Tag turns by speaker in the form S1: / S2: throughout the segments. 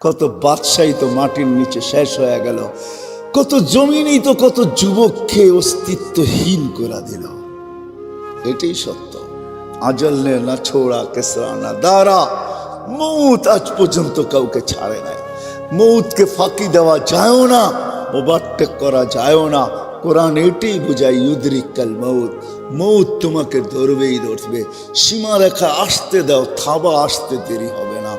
S1: কত বাদশাহী তো মাটির নিচে শেষ হয়ে গেল, কত জমিনই তো কত যুবককে অস্তিত্বহীন করে দিল। এটাই সত্য। আজল নে না ছোড়া কেসরা না দারা, মৌত আজ পর্যন্ত কাউকে ছাড়ে নাই। মৌতকে ফাঁকি দেওয়া যায় না, ওভারটেক করা যায় না। কোরআন এটাই বোঝায়, ইউদরিকাল মৌত, মৌত তোমাকে ধরবেই ধরবে। সীমারেখা আসতে দাও, থাবা আসতে দেরি হবে না।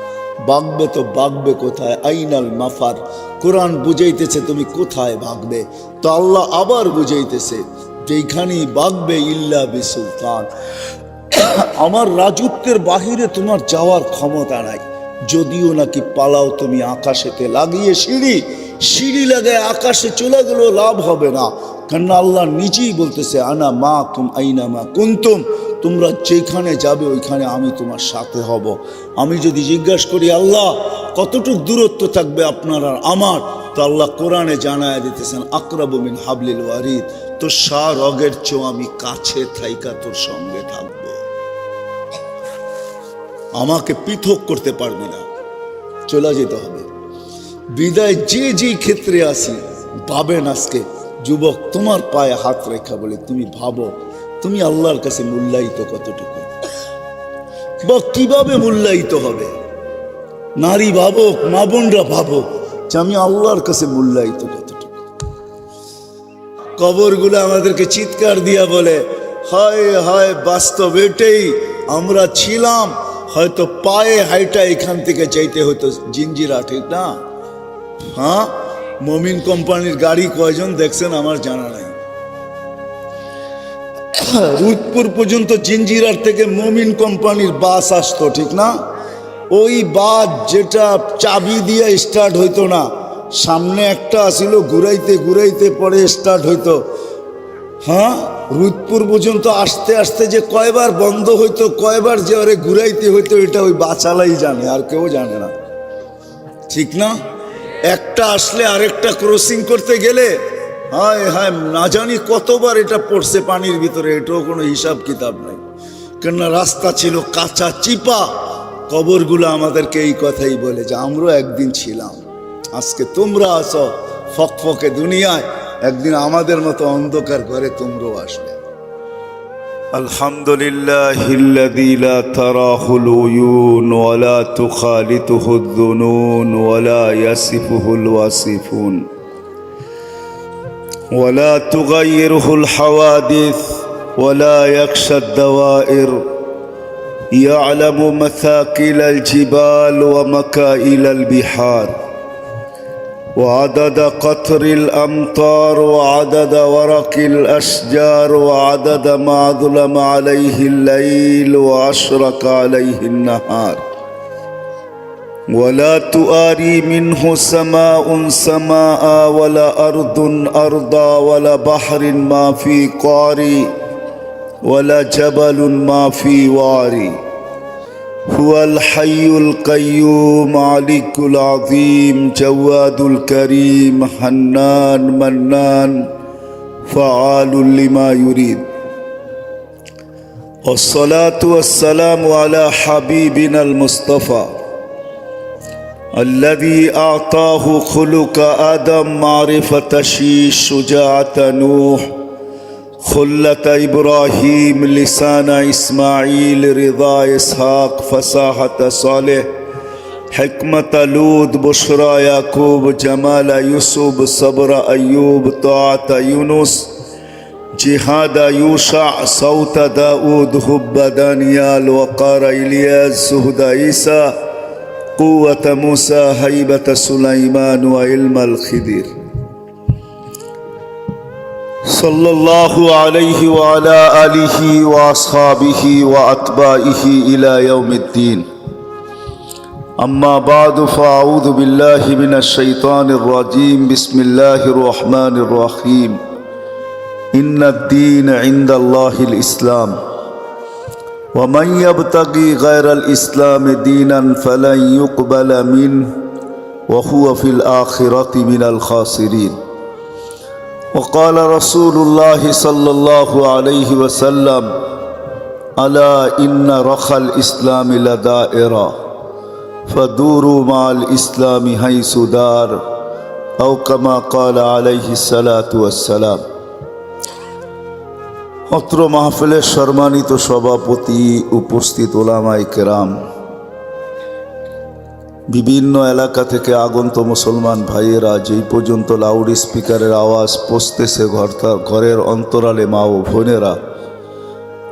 S1: ভাগবে তো ভাগবে কোথায়? আইনাল মাফার। কোরআন বুঝাইতেছে তুমি কোথায় ভাগবে, তো আল্লাহ আবার বুঝাইতেছে যেখানেই ভাগবে ইল্লা বিসুলতান, আমার রাজত্বের বাহিরে তোমার যাওয়ার ক্ষমতা নাই। যদিও নাকি পালাও তুমি আকাশেতে লাগিয়ে সিঁড়ি লাগায় আকাশে চলে গেলেও লাভ হবে না, কেননা আল্লাহ নিজেই বলতেছে আনা মা কুম আইনা মা কুনতুম, তোমরা যেখানে যাবে ওইখানে আমি তোমার সাথে হব। আমি যদি জিজ্ঞাসা করি আল্লাহ কতটুকু দূরত্ব থাকবে আপনার আর আমার, তো আল্লাহ কোরআনে জানায় দিতেছেন আকরাবু মিন হাবলিল ওয়ারিদ, তো সার রগের চেয়েও আমি কাছে থাইকা তোর সঙ্গে থাকবো। আমাকে পৃথক করতে পারবি না, চলে যেতে হবে। বিদায় যে ক্ষেত্রে আসি ভাবেন, আজকে যুবক তোমার পায়ে হাত রেখা বলে তুমি ভাবো তুমি আল্লাহর কাছে মূল্যায়িত কতটুকু, বা কিভাবে মূল্যায়িত হবে। নারী ভাবুক, মা বোনরা ভাবুক যে আমি আল্লাহর কাছে মূল্যায়িত কতটুকু। কবরগুলো আমাদেরকে চিৎকার দিয়া বলে হায় হায়, বাস্তব এটাই আমরা ছিলাম। হয়তো পায়ে হাইটা এখান থেকে চাইতে হতো জিঞ্জিরা, ঠিক না? হ্যাঁ, মমিন কোম্পানির গাড়ি কয়জন দেখছেন আমার জানা নাই। রুদপুর পর্যন্ত জিঞ্জিরার থেকে মমিন কোম্পানির বাস আসতো, ঠিক না? ওই বাস যেটা চাবি দিয়ে স্টার্ট হইতো না, সামনে একটা আসিল, ঘুরাইতে ঘুরাইতে পরে স্টার্ট হইতো। হ্যাঁ, রুদপুর পর্যন্ত আসতে আসতে যে কয়বার বন্ধ হইতো, কয়বার যে ওরে ঘুরাইতে হইতো, এটা ওই বাচালাই জানে, আর কেউ জানে না, ঠিক না? একটা আসলে আরেকটা ক্রসিং করতে গেলে হায় হায় না জানি কতবার এটা পড়ছে পানির ভিতরে, এটাও কোনো হিসাব কিতাব নাই, কেননা রাস্তা ছিল কাঁচা চিপা। কবরগুলো আমাদেরকে এই কথাই বলে যে আমরাও একদিন ছিলাম। আজকে তোমরা আসো ফকফকে দুনিয়ায়, একদিন আমাদের মতো অন্ধকার ঘরে তোমরাও আসবে। আলহামদুলিল্লাহিল্লাযী লা তারাহুল উয়ুন ওয়া লা তুখালিতুহুদ দুনুন ওয়া লা ইয়াসিফুহুল ওয়াসিফুন ওয়া লা তুগায়্যিরুহুল হাওয়াদিস ওয়া লা ইয়াখশাদ দাওয়াইর ইয়ালামু মাসাকিলাল জিবাল ওয়া মাকাইলাল বিহার وعدد قطر الأمطار وعدد ورق الأشجار وعدد ما ظلم عليه الليل وأشرق عليه النهار ولا تؤاري منه سماء سماء ولا أرض أرضا ولا بحر ما في قاري ولا جبل ما في واري هو الحي القيوم عليك العظيم جواد الكريم حنان منان فعال لما يريد والصلاة والسلام على حبيبنا المصطفى الذي أعطاه خلق آدم معرفة شيش شجاعة نوح خلة إبراهيم لسان إسماعيل رضا إسحاق فصاحة صالح حكمة لوط بشرى يعقوب جمال يوسف صبر أيوب طاعة يونس جهاد يوشع صوت داود حب دانيال وقار إلياس سهد عيسى قوة موسى هيبة سليمان وعلم الخضر सल्लल्लाहु अलैहि व अला आलिहि व अस्हाबिहि व अत्बाइहि इला यौमिद्दीन अम्मा बादु फ़अऊज़ु बिल्लाहि मिनश शैतानिर रजीम बिस्मिल्लाहिर रहमानिर रहीम इन्नद्दीन इंदल्लाहिल इस्लाम व मन यब्तगी गैरल इस्लाम दीनन फलन युक़बल मिन्हु व हुवा फिल आखिरति मिनल खासिरीन وقال رسول الله صلى الله عليه وسلم ألا إن رخى الإسلام لدائرة ফাদুরু মাল ইসলামি হাইসু দার আও কামা ক্বালা আলাইহিস সালাতু ওয়াস সালাম। অত্র মাহফিলের সম্মানিত সভাপতি, উপস্থিত ওলামায়ে কেরাম, বিভিন্ন এলাকা থেকে আগত মুসলমান ভাইয়েরা, যেই পর্যন্ত লাউড স্পিকারের আওয়াজ পৌঁছতেছে ঘরের অন্তরালে মা ও বোনেরা,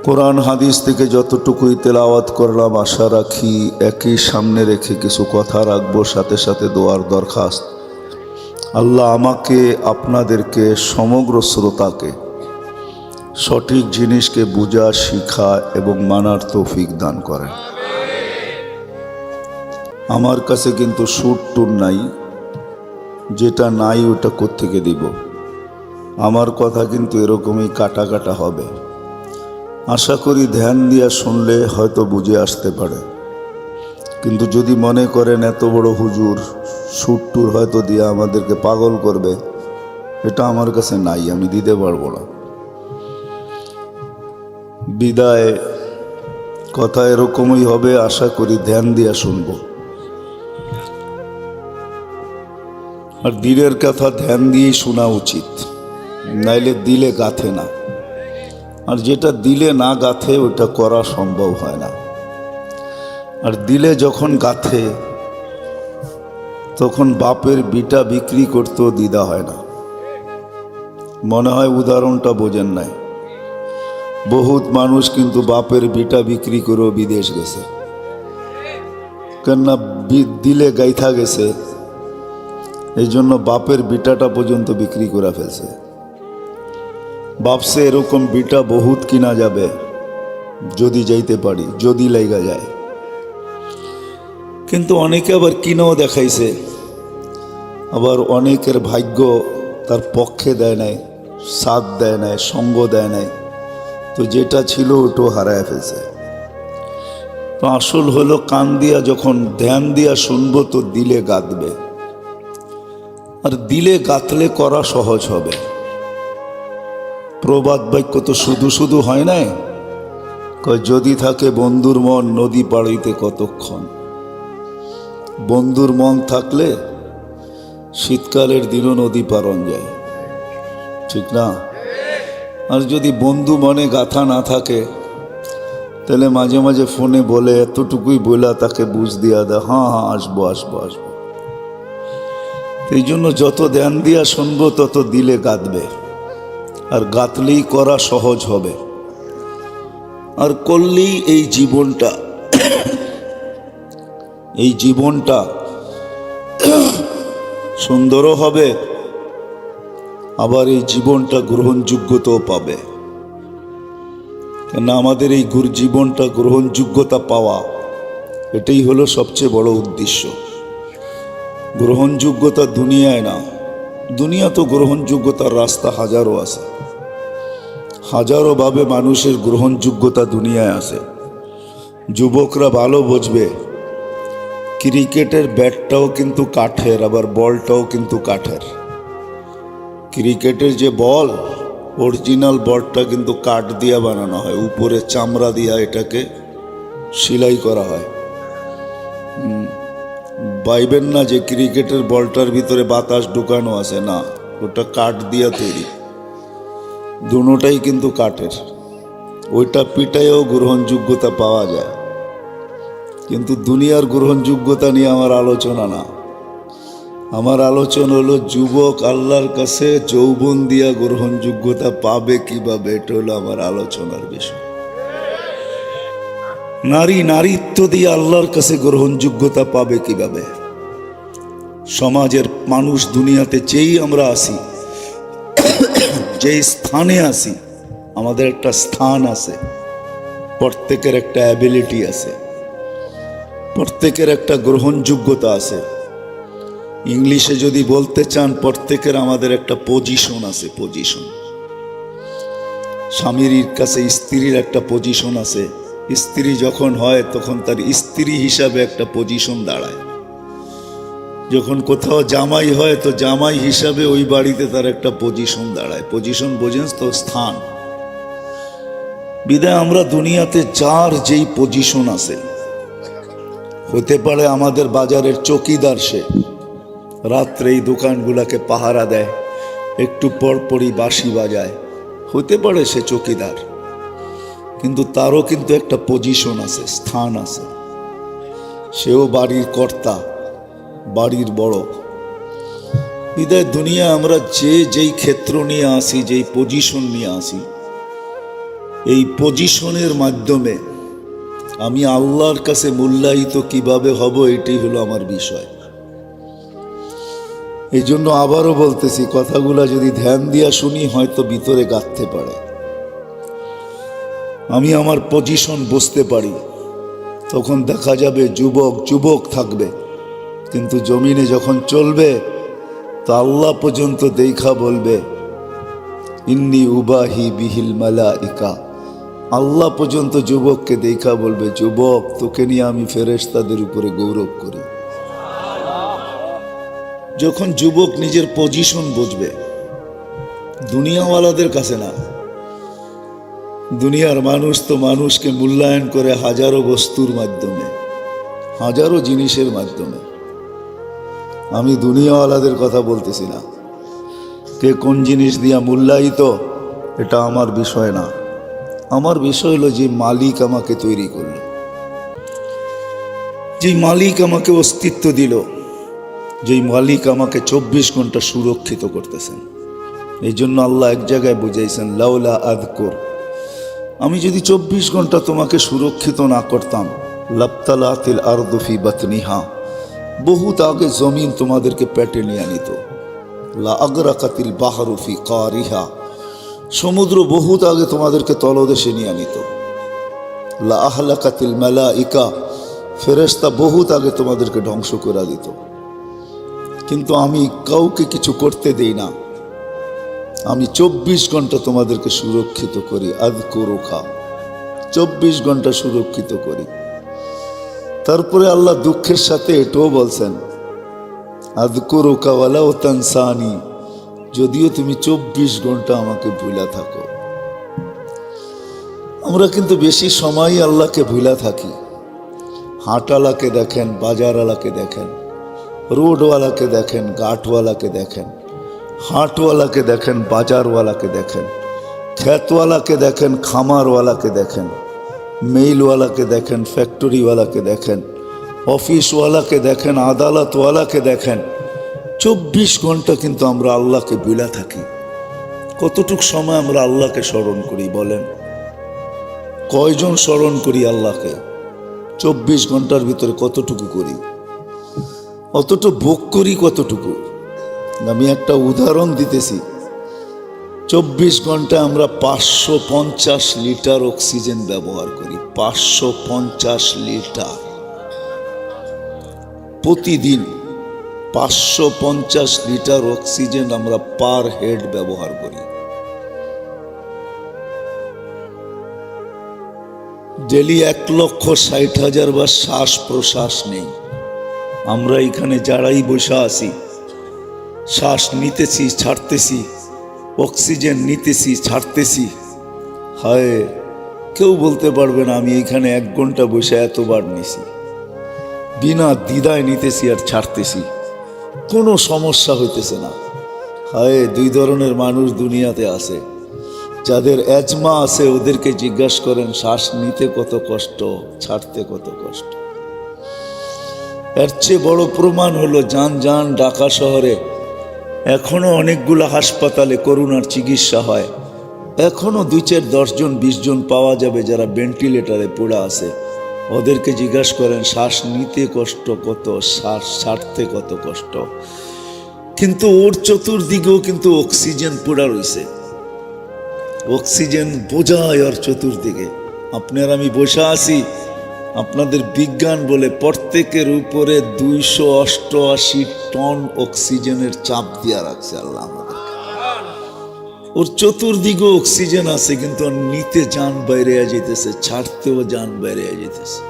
S1: কোরআন হাদিস থেকে যতটুকুই তেলাওয়াত করলাম, আশা রাখি একই সামনে রেখে কিছু কথা রাখবো, সাথে সাথে দোয়ার দরখাস্ত। আল্লাহ আমাকে, আপনাদেরকে, সমগ্র শ্রোতাকে সঠিক জিনিসকে বুঝা, শিখা এবং মানার তৌফিক দান করেন। আমার কাছে কিন্তু সুর টুর নাই, যেটা নাই ওটা কোত্থেকে দিব। আমার কথা কিন্তু এরকমই কাটা কাটা হবে। আশা করি ধ্যান দিয়া শুনলে হয়তো বুঝে আসতে পারে, কিন্তু যদি মনে করেন এত বড় হুজুর সুর টুর হয়তো দিয়ে আমাদেরকে পাগল করবে, এটা আমার কাছে নাই, আমি দিতে পারবো না। বিদায় কথা এরকমই হবে, আশা করি ধ্যান দিয়া শুনবো। আর দিলের কথা ধ্যান দিয়েই শোনা উচিত, নাইলে দিলে গাথে না। আর যেটা দিলে না গাথে ওটা করা সম্ভব হয় না। আর দিলে যখন গাথে তখন বাপের বিটা বিক্রি করতেও দ্বিধা হয় না। মনে হয় উদাহরণটা বোঝেন নাই। বহুত মানুষ কিন্তু বাপের বিটা বিক্রি করেও বিদেশ গেছে, কেননা দিলে গাইথা গেছে, এই জন্য বাপের বিটাটা পর্যন্ত বিক্রি করে ফেলছে। বাপসে এরকম বিটা বহুত কিনা যাবে যদি যাইতে পারি, যদি লাইগা যায়। কিন্তু অনেকে আবার কিনেও দেখাইছে, আবার অনেকের ভাগ্য তার পক্ষে দেয় নাই, সাথ দেয় নাই, সঙ্গ দেয় নাই, তো যেটা ছিল ওটাও হারায় ফেলছে। তো আসল হলো কান দিয়া যখন ধ্যান দিয়া শুনবো তো দিলে গাঁথবে। আর দিলে গাঁথলে করা সহজ হবে। প্রবাদ বাক্য তো শুধু শুধু হয় নাই, কয় যদি থাকে বন্ধুর মন নদী পাড়িতে কতক্ষণ। বন্ধুর মন থাকলে শীতকালের দিনও নদী পারন যায়, ঠিক না? আর যদি বন্ধু মনে গাথা না থাকে, তাহলে মাঝে মাঝে ফোনে বলে, এতটুকুই বলা তাকে বুঝ দিয়া দেয়, হ্যাঁ হ্যাঁ আসবো আসবো আসবো। এই জন্য যত ধ্যান দিয়া শুনবো তত দিলে গাঁথবে, আর গাঁথলেই করা সহজ হবে। আর করলেই এই জীবনটা সুন্দরও হবে, আবার এই জীবনটা গ্রহণযোগ্যতাও পাবে। কেন আমাদের এই জীবনটা গ্রহণযোগ্যতা পাওয়া, এটাই হলো সবচেয়ে বড় উদ্দেশ্য। গ্রহণযোগ্যতা দুনিয়ায় না, দুনিয়া তো গ্রহণযোগ্যতার রাস্তা হাজারো আছে, হাজারো ভাবে মানুষের গ্রহণযোগ্যতা দুনিয়ায় আছে। যুবকরা ভালো বুঝবে, ক্রিকেটের ব্যাটটাও কিন্তু কাঠের, আবার বলটাও কিন্তু কাঠের। ক্রিকেটের যে বল, অরিজিনাল বলটা কিন্তু কাঠ দিয়া বানানো হয়, উপরে চামড়া দিয়া এটাকে সেলাই করা হয়। ভাইবেন না যে ক্রিকেটের বলটার ভিতরে বাতাস ঢুকানো আছে, না, ওটা কাঠ দিয়া তৈরি, দুটোটাই কিন্তু কাঠের। ওইটা পিটাইও গ্রহণযোগ্যতা পাওয়া যায়, কিন্তু দুনিয়ার গ্রহণযোগ্যতা নিয়ে আমার আলোচনা না। আমার আলোচনা হলো যুবক আল্লাহর কাছে যৌবন দিয়া গ্রহণযোগ্যতা পাবে কিভাবে, এটা হলো আমার আলোচনার বিষয়। নারীত্ব দিয়ে আল্লাহর কাছে গ্রহণযোগ্যতা পাবে কিভাবে? সমাজের মানুষ দুনিয়াতে যেই আমরা আসি, যেই স্থানে আসি, আমাদের একটা স্থান আছে, প্রত্যেকের একটা অ্যাবিলিটি আছে, প্রত্যেকের একটা গ্রহণযোগ্যতা আছে। ইংলিশে যদি বলতে চান, প্রত্যেকের আমাদের একটা পজিশন আছে। পজিশন, স্বামীর কাছে স্ত্রীর একটা পজিশন আছে। স্ত্রী যখন হয় তখন তার স্ত্রী হিসাবে একটা পজিশন দাঁড়ায়। যখন কোথাও জামাই হয় তো জামাই হিসাবে ওই বাড়িতে তার একটা পজিশন দাঁড়ায়। পজিশন বোঝেন তো, স্থান। বিদায় আমরা দুনিয়াতে যার যেই পজিশন আছে, হতে পারে আমাদের বাজারের চৌকিদার সে, রাত্রে এই দোকানগুলোকে পাহারা দেয়, একটু পরপরই বাঁশি বাজায়, হতে পারে সে চৌকিদার, কিন্তু তারও কিন্তু একটা পজিশন আছে, স্থান আছে। সেও বাড়ির কর্তা, বাড়ির বড়। বিদায় দুনিয়া আমরা যেই ক্ষেত্র নিয়ে আসি, যেই পজিশন নিয়ে আসি, এই পজিশনের মাধ্যমে আমি আল্লাহর কাছে মূল্যায়িত কিভাবে হব, এটাই হলো আমার বিষয়। এই জন্য আবারও বলতেছি, কথাগুলা যদি ধ্যান দিয়া শুনি হয়তো ভিতরে গাঁথতে পারে। আমি আমার পজিশন বুঝতে পারি, তখন দেখা যাবে যুবক যুবক থাকবে, কিন্তু জমিনে যখন চলবে তো আল্লাহ পর্যন্ত দেখা বলবে ইন্নি উবাহি বিহিল মালাইকা। আল্লাহ পর্যন্ত যুবককে দেখা বলবে, যুবক তোকে নিয়ে আমি ফেরেশতাদের উপরে গৌরব করি। যখন যুবক নিজের পজিশন বুঝবে, দুনিয়াওয়ালাদের কাছে না। দুনিয়ার মানুষ তো মানুষকে মূল্যায়ন করে হাজারো বস্তুর মাধ্যমে, হাজারো জিনিসের মাধ্যমে। আমি দুনিয়াওয়ালাদের কথা বলতেছি না, কে কোন জিনিস দিয়া মূল্যায়িত এটা আমার বিষয় না। আমার বিষয় হলো যে মালিক আমাকে তৈরি করল, যে মালিক আমাকে অস্তিত্ব দিল, যেই মালিক আমাকে 24 ঘন্টা সুরক্ষিত করতেছেন। এই জন্য আল্লাহ এক জায়গায় বুঝাইছেন লাউলা আযকুর, আমি যদি 24 ঘন্টা তোমাকে সুরক্ষিত না করতাম, লাবতালাতিল আরদু ফি বাতনিহা, বহুত আগে জমিন তোমাদেরকে পেটে নিয়ে নিত। লা আগরাকাতিল বাহরু ফি কারিহা, সমুদ্র বহুত আগে তোমাদেরকে তলদেশে নিয়ে নিত। লা আহলাকাতিল মালাইকা, ফেরেশতা বহুত আগে তোমাদেরকে ধ্বংস করে দিত। কিন্তু আমি কাউকে কিছু করতে দেই না, আমি 24 ঘন্টা তোমাদেরকে সুরক্ষিত করি। আযকুরুকা, 24 ঘন্টা সুরক্ষিত করি। তারপরে আল্লাহ দুঃখের সাথে এটাও বলছেন আযকুরুকা ওয়ালাউ তানসানি, যদিও তুমি 24 ঘন্টা আমাকে ভুলা থাকো। আমরা কিন্তু বেশি সময়ই আল্লাহকে ভুলা থাকি। হাটওয়ালাকে দেখেন, বাজারওয়ালাকে দেখেন, রোডওয়ালাকে দেখেন, ঘাটওয়ালাকে দেখেন, হাটওয়ালাকে দেখেন, বাজারওয়ালাকে দেখেন, খেতওয়ালাকে দেখেন, খামারওয়ালাকে দেখেন, মেইলওয়ালাকে দেখেন, ফ্যাক্টরিওয়ালাকে দেখেন, অফিসওয়ালাকে দেখেন, আদালতওয়ালাকে দেখেন। 24 ঘন্টা কিন্তু আমরা আল্লাহকে ভুলা থাকি। কতটুক সময় আমরা আল্লাহকে স্মরণ করি বলেন? কয়জন স্মরণ করি আল্লাহকে? 24 ঘন্টার ভিতরে কতটুকু করি? অতটুকু ভোগ করি কতটুকু? আমি একটা উদাহরণ দিতেছি। 24 ঘন্টায় আমরা 550 লিটার অক্সিজেন ব্যবহার করি। 550 লিটার প্রতিদিন। 550 লিটার অক্সিজেন আমরা পার হেড ব্যবহার করি। ডেলি 1,60,000 বার শ্বাস প্রশ্বাস নেই। আমরা এখানে যারাই বসে আছি, শ্বাস নিতেছি, ছাড়তেছি, অক্সিজেন নিতেছি, ছাড়তেছি। হায়, কেউ বলতে পারবে না আমি এখানে 1 ঘন্টা বসে এতবার নিছি। বিনা দ্বিধায় নিতেছি আর ছাড়তেছি, কোনো সমস্যা হইতেছে না। হায়, 2 ধরনের মানুষ দুনিয়াতে আছে। যাদের অ্যাজমা আছে ওদেরকে জিজ্ঞাসা করেন শ্বাস নিতে কত কষ্ট, ছাড়তে কত কষ্ট। এর চেয়ে বড় প্রমাণ হলো যান ঢাকা শহরে এখনো অনেকগুলো হাসপাতালে করোনার চিকিৎসা হয়। এখনো 2-4-10 জন 20 জন পাওয়া যাবে যারা ভেন্টিলেটারে পড়ে আছে। ওদেরকে জিজ্ঞাসা করেন শ্বাস নিতে কষ্ট কত, শ্বাস ছাড়তে কত কষ্ট। কিন্তু ওর চতুর্দিকেও কিন্তু অক্সিজেন পড়া রয়েছে, অক্সিজেন বোঝায় ওর চতুর্দিকে। আপনার আমি বসে আছি, আপনাদের বিজ্ঞান বলে প্রত্যেকের উপরে 288 টন অক্সিজেনের চাপ দিয়া রাখছে আল্লাহ আমাদের। ওর চতুর্দিকে অক্সিজেন আছে, কিন্তু নিতে জান বাইরে যেতেছে, ছাড়তেও জান বাইরে যেতেছে।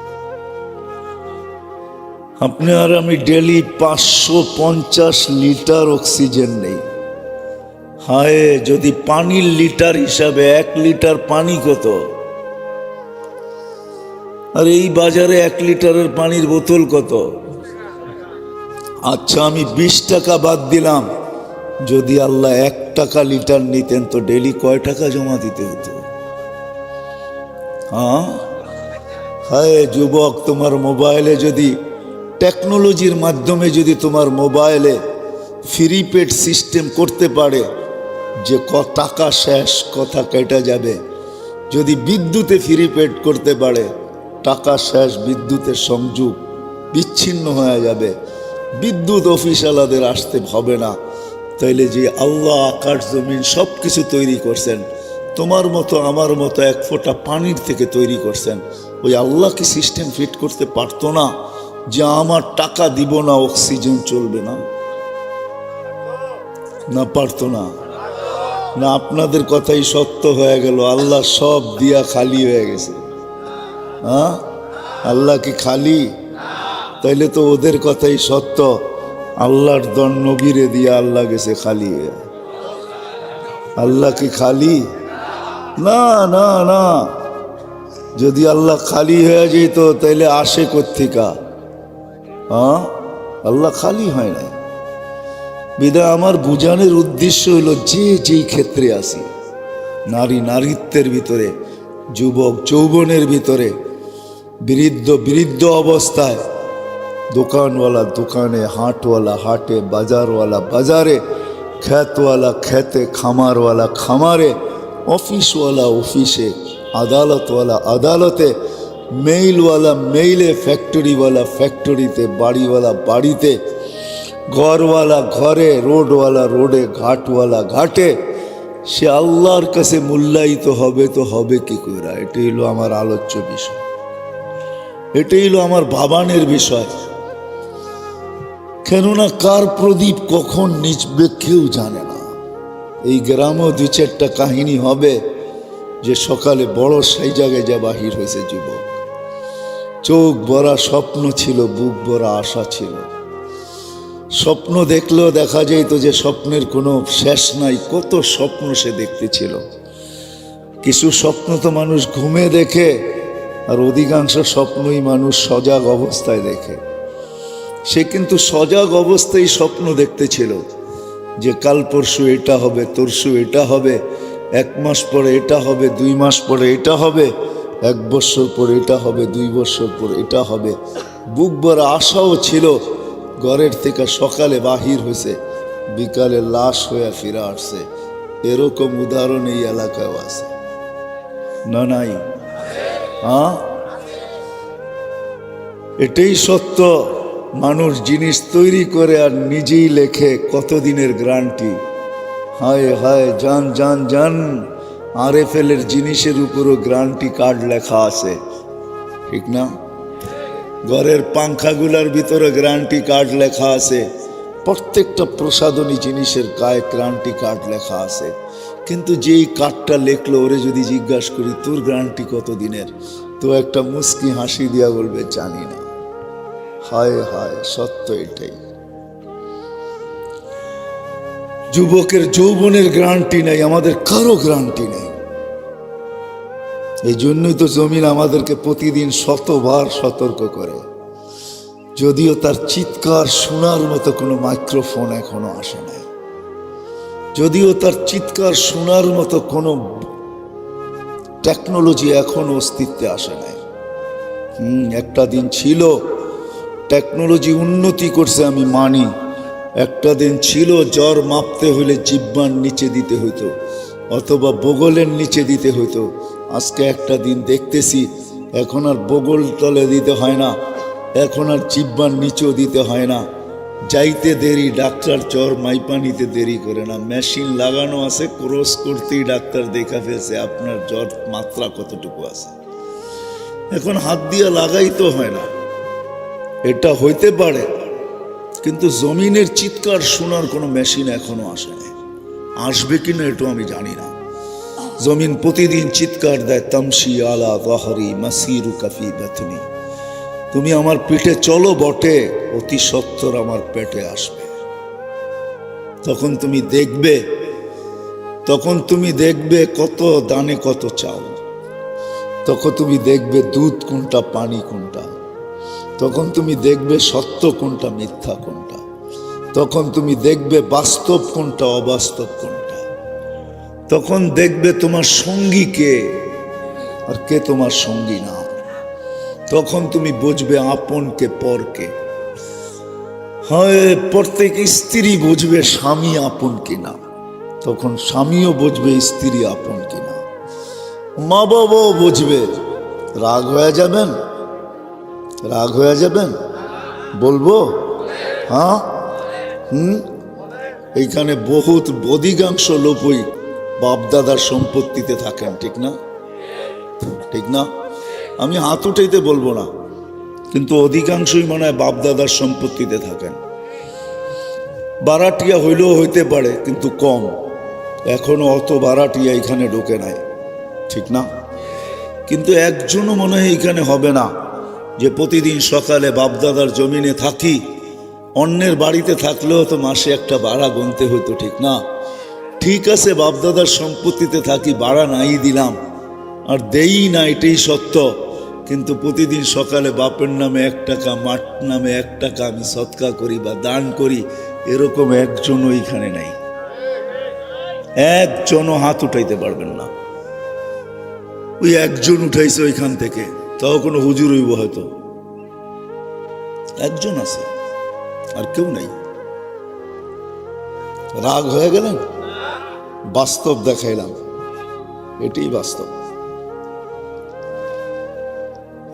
S1: আপনি আর আমি ডেলি 550 লিটার অক্সিজেন নেই। হায়, যদি পানির লিটার হিসাবে 1 লিটার পানি কত? আর এই বাজারে 1 লিটারের পানির বোতল কত? আচ্ছা আমি 20 টাকা বাদ দিলাম, যদি আল্লাহ 1 টাকা লিটার নিতেন তো ডেলি কয় টাকা জমা দিতে হতো? হ্যাঁ, হায় যুবক, তোমার মোবাইলে যদি টেকনোলজির মাধ্যমে যদি তোমার মোবাইলে ফ্রি পেড সিস্টেম করতে পারে যে টাকা শেষ, কথা কেটে যাবে, যদি বিদ্যুতে ফ্রি পেড করতে পারে টাকা শেষ, বিদ্যুতের সংযোগ বিচ্ছিন্ন হয়ে যাবে, বিদ্যুৎ অফিসালাদের আসতে হবে না, তাইলে যে আল্লাহ আকাশ জমিন সব কিছু তৈরি করছেন, তোমার মতো আমার মতো 1 ফোঁটা পানির থেকে তৈরি করছেন, ওই আল্লাহ কি সিস্টেম ফিট করতে পারতো না যে আমার টাকা দিব না অক্সিজেন চলবে না? না পারতো না? না আপনাদের কথাই সত্য হয়ে গেল, আল্লাহ সব দিয়া খালি হয়ে গেছে? হ্যাঁ, আল্লাহ কি খালি? তাইলে তো ওদের কথাই সত্য, আল্লাহর দন নবীরে দিয়া আল্লাহ গেছে খালি হয়ে। আল্লাহ কি খালি? না না না, যদি আল্লাহ খালি হয়ে যেত তাইলে আসে কোত্থেকা? হ্যাঁ, আল্লাহ খালি হয় না। বিধায় আমার বুঝানোর উদ্দেশ্য হলো, যে যেই ক্ষেত্রে আসি, নারী নারীত্বের ভিতরে, যুবক যৌবনের ভিতরে, বৃদ্ধ অবস্থায়, দোকানওয়ালা দোকানে, হাটওয়ালা হাটে, বাজারওয়ালা বাজারে, খ্যাতওয়ালা খেতে, খামারওয়ালা খামারে, অফিসওয়ালা অফিসে, আদালতওয়ালা আদালতে, মেইলওয়ালা মেইলে, ফ্যাক্টরিওয়ালা ফ্যাক্টরিতে, বাড়িওয়ালা বাড়িতে, ঘরওয়ালা ঘরে, রোডওয়ালা রোডে, ঘাটওয়ালা ঘাটে, সে আল্লাহর কাছে মূল্যায়িত হবে তো হবে কি করে? এটাই হলো আমার আলোচ্য বিষয়, এটাই হলো আমার ভাবানের বিষয়। কেননা কার প্রদীপ কখন নিচবে কেউ জানে না। এই গ্রামেও 2-4টা কাহিনী হবে যে সকালে বড় সেই জায়গায় যা বাহির হয়েছে যুবক, চোখ ভরা স্বপ্ন ছিল, বুক ভরা আশা ছিল, স্বপ্ন দেখলেও দেখা যেত যে স্বপ্নের কোনো শেষ নাই, কত স্বপ্ন সে দেখতেছিল। কিছু স্বপ্ন তো মানুষ ঘুমে দেখে, আর অধিকাংশ স্বপ্নই মানুষ সজাগ অবস্থায় দেখে। সে কিন্তু সজাগ অবস্থায় স্বপ্ন দেখতেছিল যে কাল পরশু এটা হবে, তরশু এটা হবে, 1 মাস পরে এটা হবে, 2 মাস পরে এটা হবে, 1 বছর পরে এটা হবে, 2 বছর পরে এটা হবে। বুক ভরা আশাও ছিল, ঘরের থেকে সকালে বাহির হয়েছে, বিকালে লাশ হয়ে ফিরে আসছে। এরকম উদাহরণ এই এলাকায় আছে না? নাই? হ্যাঁ, এটাই সত্য। মানুষ জিনিস তৈরি করে আর নিজেই লেখে, কতদিনের গ্যারান্টি। হায় হায়, জান জান জান, RFL এর জিনিসের উপরও গ্যারান্টি কার্ড লেখা আছে, ঠিক না? ঘরের পাংখাগুলার ভিতরে গ্যারান্টি কার্ড লেখা আছে, প্রত্যেকটা প্রসাধনী জিনিসের গায়ে গ্যারান্টি কার্ড লেখা আছে। কিন্তু যেই কার্ডটা লেখলো, ওরে যদি জিজ্ঞাসা করি তোর গ্যারান্টি কত দিনের, তো একটা মুস্কি হাসি দিয়া বলবে জানি না। হায় হায়, সত্য এটাই। যুবকের যৌবনের গ্যারান্টি নাই, আমাদের কারো গ্যারান্টি নেই। এই জন্যই তো জমিন আমাদেরকে প্রতিদিন শতবার সতর্ক করে, যদিও তার চিৎকার শোনার মতো কোনো মাইক্রোফোন এখনো আসে নাই, যদিও তার চিৎকার শোনার মতো কোনো টেকনোলজি এখনো অস্তিত্বে আসে নাই। একটা দিন ছিল টেকনোলজি উন্নতি করছে, আমি মানি। একটা দিন ছিল জ্বর মাপতে হলে জিহ্বার নিচে দিতে হইতো অথবা বগলের নিচে দিতে হইতো। আজকে একটা দিন দেখতেছি এখন আর বগল তলে দিতে হয় না, এখন আর জিহ্বার নিচেও দিতে হয় না। যাইতে দেরি, ডাক্তার জ্বর মাইপা নিতে দেরি করে না, মেশিন লাগানো আছে, ক্রস করতেই ডাক্তার দেখা ফেলছে আপনার জ্বর মাত্রা কতটুকু আছে। এখন হাত দিয়ে লাগাইতে হয় না। এটা হইতে পারে, কিন্তু জমিনের চিৎকার শোনার কোনো মেশিন এখনো আসেনি। আসবে কিনা এটাও আমি জানি না। জমিন প্রতিদিন চিৎকার দেয়, তামশি আলা যাহরি মাসিরু কাফি বাতনি, তুমি আমার পিঠে চলো বটে, অতি সত্বর আমার পেটে আসবে। তখন তুমি দেখবে কত দানে কত চাও, তখন তুমি দেখবে দুধ কোনটা পানি কোনটা, তখন তুমি দেখবে সত্য কোনটা মিথ্যা কোনটা, তখন তুমি দেখবে বাস্তব কোনটা অবাস্তব কোনটা, তখন দেখবে তোমার সঙ্গী কে আর কে তোমার সঙ্গী না, তখন তুমি বুঝবে আপন কে পর কে। হয় প্রত্যেক স্ত্রী বুঝবে স্বামী আপন কিনা, তখন স্বামীও বুঝবে স্ত্রী আপন কিনা, মা বাবাও বুঝবে। রাগ হয়ে যাবেন, রাগ হয়ে যাবেন, বলবো হ্যাঁ এইখানে বহুত অধিকাংশ লোকই বাপদাদার সম্পত্তিতে থাকেন, ঠিক না? ঠিক না? আমি হাত উঠাইতে বলবো না, কিন্তু অধিকাংশই মনে হয় বাপদাদার সম্পত্তিতে থাকেন। বারাটিয়া হইলেও হইতে পারে, কিন্তু কম। এখনো অত বারাটিয়া এখানে ঢোকে নাই, ঠিক না? কিন্তু একজনও মনে হয় এখানে হবে না যে প্রতিদিন সকালে বাপদাদার জমিনে থাকি, অন্যের বাড়িতে থাকলেও তো মাসে একটা ভাড়া গুনতে হইতো, ঠিক না? ঠিক আছে, বাপদাদার সম্পত্তিতে থাকি, ভাড়া নাই দিলাম আর দেই না, এটাই সত্য। কিন্তু প্রতিদিন সকালে বাপের নামে 1 টাকা, মাঠ নামে 1 টাকা আমি সৎকা করি বা দান করি, এরকম একজনও এখানে নাই। একজনও হাত উঠাইতে পারবেন না। ওই একজন উঠাইছে ওইখান থেকে, তাও কোনো হুজুর হইব হয়তো, একজন আছে, আর কেউ নাই। রাগ হয়ে গেলেন? বাস্তব দেখাইলাম, এটাই বাস্তব,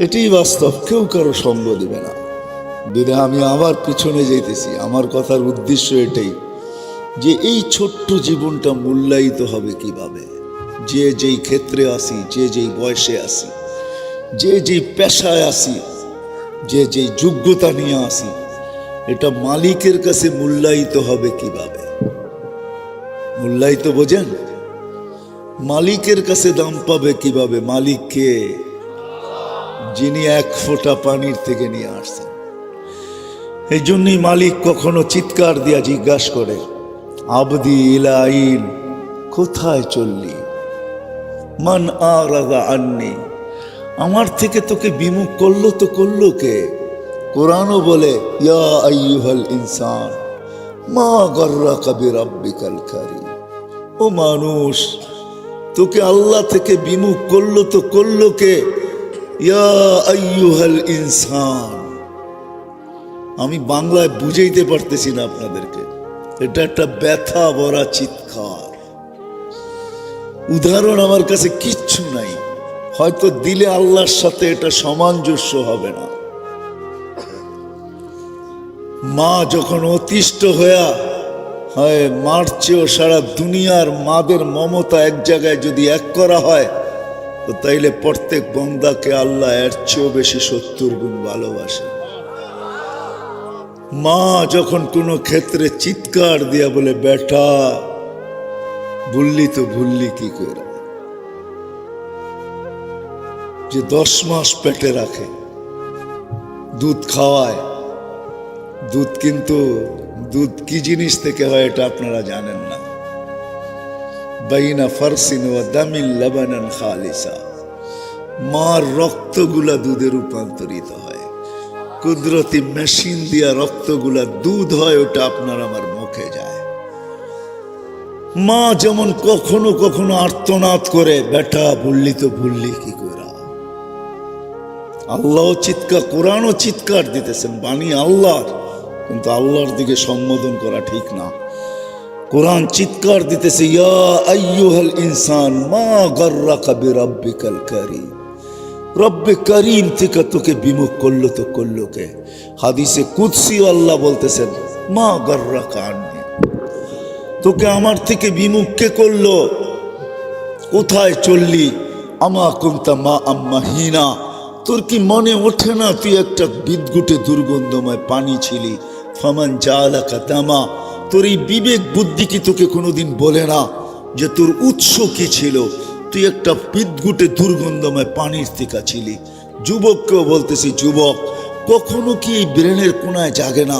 S1: এটাই বাস্তব। কেউ কারো সঙ্গ দিবে না। দিদা আমি আবার পিছনে যাইতেছি। আমার কথার উদ্দেশ্য এটাই যে এই ছোট্ট জীবনটা মূল্যায়িত হবে কিভাবে। যে যেই ক্ষেত্রে আসি, যে যেই বয়সে আসি, যে যেই পেশায় আসি, যে যেই যোগ্যতা নিয়ে আসি, এটা মালিকের কাছে মূল্যায়িত হবে কিভাবে। মূল্যায়িত বোঝেন? মালিকের কাছে দাম পাবে কিভাবে? মালিককে, যিনি 1 ফোঁটা পানির থেকে নিয়ে আসছেন। এই জন্যই মালিক কখনো চিৎকার দিয়া জিজ্ঞাসা করে, আবদি ইলাইন, কোথায় চললি? মান আরাদা আন্নি, আমার থেকে তোকে বিমুখ করলো তো করলো কে? কোরআনও বলে, ইয়া আইয়ুহাল ইনসান মা গর্রাকা বিরাব্বিকাল কারীম, ও মানুষ, তোকে আল্লাহ থেকে বিমুখ করলো তো করলো কে? ইয়া আইয়ুহাল ইনসান। আমি বাংলায় বুঝাইতে পারতেছি না আপনাদেরকে, এটা একটা ব্যথা ভরা চিৎকার। উদাহরণ আমার কাছে কিচ্ছু নাই, হয়তো দিলে আল্লাহর সাথে এটা সামঞ্জস্য হবে না। মা যখন অতিষ্ঠ হইয়া হয়, মার চেয়েও সারা দুনিয়ার মাদের মমতা এক জায়গায় যদি এক করা হয়, তো তাইলে প্রত্যেক বন্দাকে আল্লাহ এর চেয়েও বেশি 70 গুণ ভালোবাসে। মা যখন কোনো ক্ষেত্রে চিৎকার দিয়া বলে, বেটা ভুললি তো ভুললি কি করে, যে 10 মাস পেটে রাখে, দুধ খাওয়ায়, দুধ কিন্তু দুধ কি জিনিস থেকে হয় এটা আপনারা জানেন না। বাইনা ফারসিন ওয়া দামিন লাবানান খালিসা, মার রক্তগুলা দুধে রূপান্তরিত হয়, কুদরতি মেশিন দিয়া রক্তগুলা দুধ হয়, ওটা আপনার আমার মুখে যায়। মা যেমন কখনো কখনো আর্তনাদ করে, বেটা বললি তো ভুললি কি করে। আল্লাহ চিৎকার, কোরআনও চিৎকার দিতেছেন, বাণী আল্লাহর, কিন্তু আল্লাহর দিকে সম্বোধন করা ঠিক না। কোরআন চিৎকার দিতেছে, ইয়া আইয়ুহাল ইনসান মা গর্রাকা বিরাব্বিকাল কারীম, রব্বে করিম থেকে তোকে বিমুখ করলো তো করলো কে? হাদিসে কুদসি আল্লাহ বলতেছেন, মা গর্রাকা আন্নি, তোকে আমার থেকে বিমুখ কে করলো? কোথায় চললি? আমা কুনতা মা আম্মাহিনা, তোর কি মনে ওঠে না তুই একটা বিদ্যুটে দুর্গন্ধময় পানি ছিলি? ফামান জালাকা দামা, তোর এই বিবেক বুদ্ধি কি তোকে কোনোদিন বলে না যে তোর উৎস কি ছিল? তুই একটা বিদ্যুটে দুর্গন্ধময় পানির থেকে ছিলি। যুবককেও বলতেছি, যুবক, কখনো কি এই ব্রেনের কোনায় জাগে না,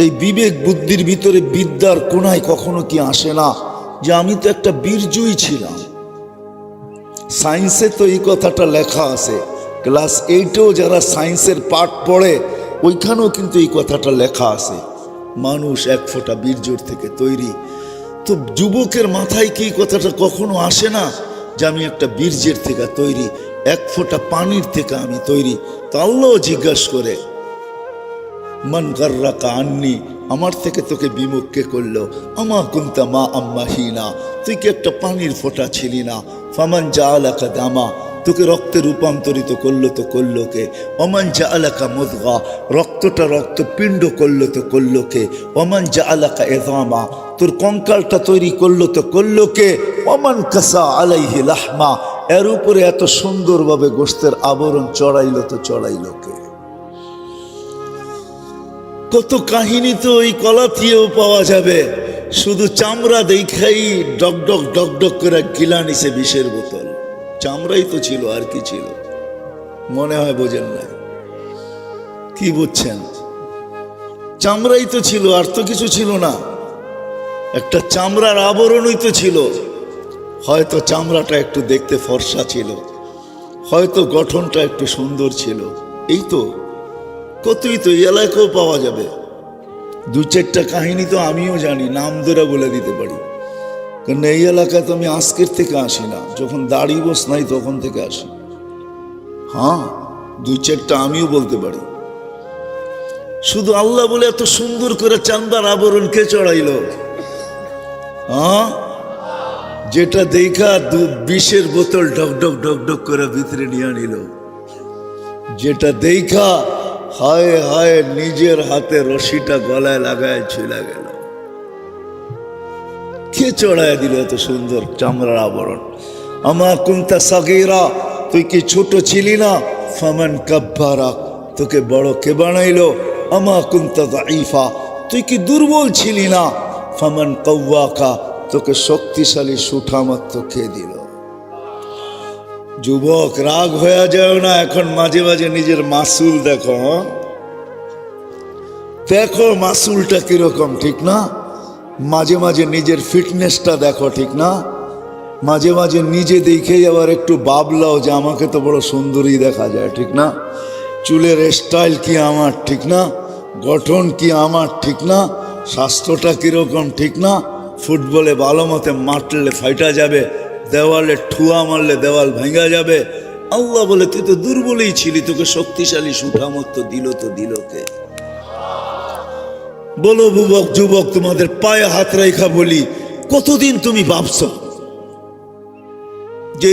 S1: এই বিবেক বুদ্ধির ভিতরে বিদ্যার কোনায় কখনো কি আসে না যে আমি তো একটা বীর্যই ছিলাম, সায়েন্সে তো এই কথাটা লেখা আছে, ক্লাস 8এও যারা সায়েন্সের পাঠ পড়ে ওইখানেও কিন্তু এই কথাটা লেখা আছে, মানুষ এক ফোঁটা বীর্যর থেকে তৈরি। তো যুবকের মাথায় কি এই কথাটা কখনো আসে না যে আমি একটা বীর্যের থেকে তৈরি, এক ফোঁটা পানির থেকে আমি তৈরি? তো আল্লাহ জিজ্ঞাসা করে, মান গাররাকা আন্নি, আমার থেকে তোকে বিমুখ কে করলো? আমা কুনতা মা আম্মাহিনা, তুই কি একটা পানির ফোঁটা ছিলি না? ফামান জাআলাকা দামা, তোকে রক্তে রূপান্তরিত করলো তো করলো কে? ওমান জাআলাকা মুদগা, রক্তটা রক্তপিণ্ড করলো তো করলো কে? ওমান জাআলাকা ইযামা, তোর কঙ্কালটা তৈরি করলো তো করলো কে? ওমান কাসা আলাইহি লাহমা, এর উপরে এত সুন্দরভাবে গোশতের আবরণ চড়াইলো তো চড়াইলো কে? কত কাহিনী তো ওই কলাথিয়েও পাওয়া যাবে। শুধু চামড়া দেখাই ডকডক ডকডক করে গিলা নিছে বিষের বোতল। চামড়াই তো ছিল, আর কি ছিল? মনে হয় বোঝেন না। কি বুঝছেন? চামড়াই তো ছিল, আর তো কিছু ছিল না। একটা চামড়ার আবরণই তো ছিল। হয়তো চামড়াটা একটু দেখতে ফর্সা ছিল, হয়তো গঠনটা একটু সুন্দর ছিল। এই তো কতই তো এলাকাও পাওয়া যাবে। দু চারটা কাহিনী তো আমিও জানি, নাম ধরে বলে দিতে পারি, কারণ এই এলাকায় তো আমি আজকের থেকে আসি না, যখন দাড়ি বস নাই তখন থেকে আসি। হ্যাঁ, দু চারটা আমিও বলতে পারি। শুধু আল্লাহ বলে এত সুন্দর করে চান্দার আবরণ কে চড়াইল? হ্যাঁ, যেটা দেখা বিষের বোতল ঢকঢক ঢকঢক করে ভিতরে নিয়ে নিল, যেটা দেখা হায় হায় নিজের হাতে রশিটা গলায় লাগায় ঝুলে গেল। কে চড়ায় দিল এত সুন্দর চামড়ার আবরণ? আমা কুনতা সাগীরা, তুই কি ছোট ছিলি না? ফামান কাব্বারা, তোকে বড় কে বানাইলো? আমা কুনতা দাঈফা, তুই কি দুর্বল ছিলি না? ফামান কাওয়াকা, তোকে শক্তিশালী সুঠামত্ব কে দিল? যুবক, রাগ হয়ে যাও না। এখন মাঝে মাঝে নিজের মাসুল দেখো, দেখো মাসুলটা কিরকম, ঠিক না? মাঝে মাঝে নিজের ফিটনেসটা দেখো, ঠিক না? মাঝে মাঝে নিজে দেখেই আবার একটু ভাবলাও যে আমাকে তো বড় সুন্দরী দেখা যায়, ঠিক না? চুলের স্টাইল কি আমার, ঠিক না? গঠন কি আমার, ঠিক না? স্বাস্থ্যটা কিরকম, ঠিক না? ফুটবলে ভালো মতে মারলে ফাইটা যাবে, দেওয়ালে ঠুয়া মারলে দেওয়াল ভাঙা যাবে। আল্লাহ বলে তুই তো দুর্বলই ছিলি, তোকে শক্তিশালী সুঠামত্ব দিল তো দিল কে? বলো যুবক, তোমাদের পায়ে হাত রেখা বলি, কতদিন তুমি ভাবছ যে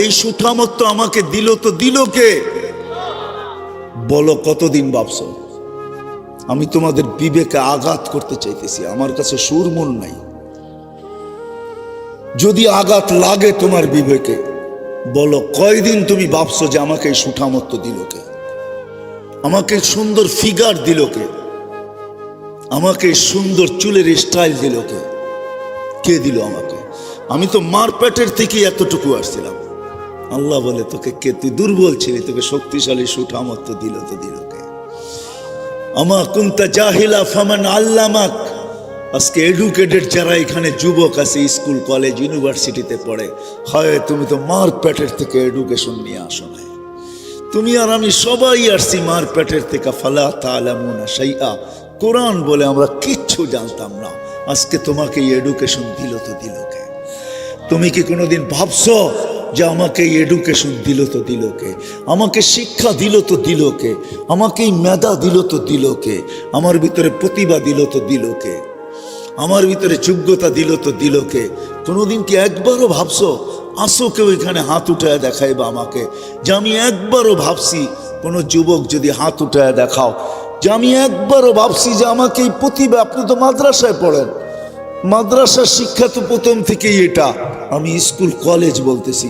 S1: এই সুঠামত্ব আমাকে দিল তো দিল কে? বলো কতদিন ভাবছ? আমি তোমাদের বিবেকে আঘাত করতে চাইতেছি, আমার কাছে সুর মন নাই। যদি আঘাত লাগে তোমার বিবেকে, বলো কয়দিন তুমি ভাবছো যে আমাকে এই সুঠামত্ব দিল কে? আমাকে সুন্দর ফিগার দিল কে? আমাকে সুন্দর চুলের স্টাইল দিল কে? কে দিল আমাকে? আমি তো মার পেটের থেকেই এতটুকু আসছিলাম। আল্লাহ বলে তোকে কে, তুই দুর্বল ছিলি, তোকে শক্তিশালী সুঠামত্ব দিল তো দিল কে? আমা কুনতা জাহিলা ফামান আল্লামাক, আজকে এডুকেটেড যারা এখানে যুবক আছে, স্কুল কলেজ ইউনিভার্সিটিতে পড়ে, হয় তুমি তো মার পেটের থেকে এডুকেশন নিয়ে আসো নাই। তুমি আর আমি সবাই আসছি মার পেটের থেকে। ফালা তা'লামুনা শাইআ, কোরআন বলে আমরা কিচ্ছু জানতাম না। আজকে তোমাকে এই এডুকেশন দিল তো দিল কে? তুমি কি কোনোদিন ভাবছো যে আমাকে এই এডুকেশন দিল তো দিল কে? আমাকে শিক্ষা দিল তো দিল কে? আমাকে এই মেধা দিল তো দিল কে? আমার ভিতরে প্রতিভা দিল তো দিল কে? আমার ভিতরে যোগ্যতা দিল তো দিল কে? কোনোদিন কি একবারও ভাবছো? আসো কেউ এখানে হাত উঠায় দেখাইবা আমাকে যে আমি একবারও ভাবছি। কোনো যুবক যদি হাত উঠায় দেখাও যে আমি একবারও ভাবছি যে আমাকে এই প্রতিভা। আপনি তো মাদ্রাসায় পড়েন, মাদ্রাসার শিক্ষা তো প্রথম থেকেই এটা। আমি স্কুল কলেজ বলতেছি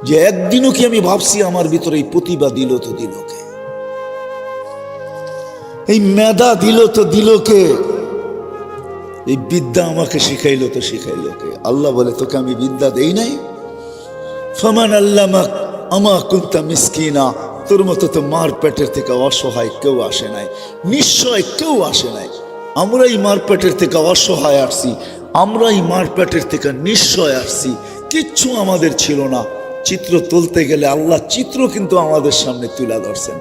S1: যে একদিনও কি আমি ভাবছি আমার ভিতরে এই প্রতিভা দিল তো দিল কে? এই মেধা দিল তো দিল কে? এই বিদ্যা আমাকে শিখাইলো তো শিখাইলো কে? আল্লাহ বলে তোকে আমি বিদ্যা দেই নাই? ফামান আল্লামাক আমা কুনতা মিসকিনা, তোর মতো তো মার পেটের থেকে অসহায় কেউ আসে নাই, নিশ্চয় কেউ আসে নাই। আমরাই মার পেটের থেকে অসহায় আসছি, আমরাই মার পেটের থেকে নিশ্চয় আসছি। কিচ্ছু আমাদের ছিল না। চিত্র তুলতে গেলে আল্লাহ চিত্র কিন্তু আমাদের সামনে তুলে ধরছেন।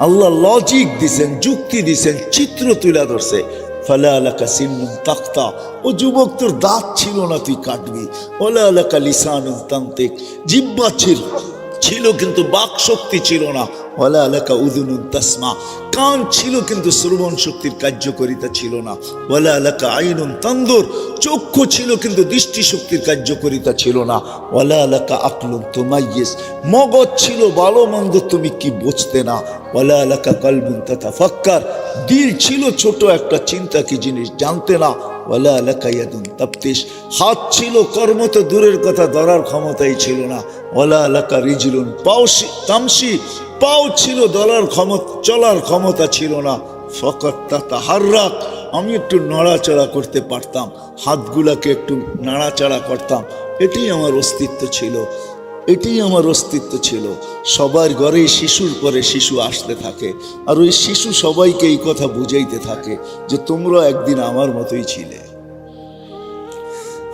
S1: আল্লাহ লজিক দিছেন, যুক্তি দিছেন, চিত্র তুলে ধরছে। ফালা আলাকা সিন্নুন তাক্তা, ও যুবক তোর দাঁত ছিল না, তুই কাটবি। ওলা আলাকা লিসানুন তান্তিক, জিহ্বা ছিল কিন্তু বাক শক্তি ছিল না। ওয়ালা আলাকা উযুনুন তাসমা, কান ছিল কিন্তু শ্রবণ শক্তির কার্যকারিতা ছিল না। ওয়ালা আলাকা আইনুন তানদুর, চক্ষু ছিল কিন্তু দৃষ্টি শক্তির কার্যকারিতা ছিল না। ওয়ালা আলাকা আকলুন তুমাইয়িজ, মগজ ছিল ভালো মন্দ তুমি কি বুঝতে না। ওয়ালা আলাকা কলবুন তাতাফাক্কার, দিল ছিল ছোট একটা চিন্তা কি জিনিস জানতে না। ওয়ালা আলাকা ইয়াদুন তাফতিশ, হাত ছিল কর্ম তো দূরের কথা ধরার ক্ষমতাই ছিল না। ওয়ালা আলাকা রিজলুন তামশি, পাও ছিল চলার ক্ষমতা ছিল না। ফকত তাতাহাররাক, আমি একটু নড়াচড়া করতে পারতাম, হাতগুলাকে একটু নাড়াচাড়া করতাম, এটাই আমার অস্তিত্ব ছিল, এটাই আমার অস্তিত্ব ছিল। সবার ঘরেই শিশুর পরে শিশু আসতে থাকে, আর ওই শিশু সবাইকে এই কথা বুঝাইতে থাকে যে তোমরা একদিন আমার মতোই ছিলে।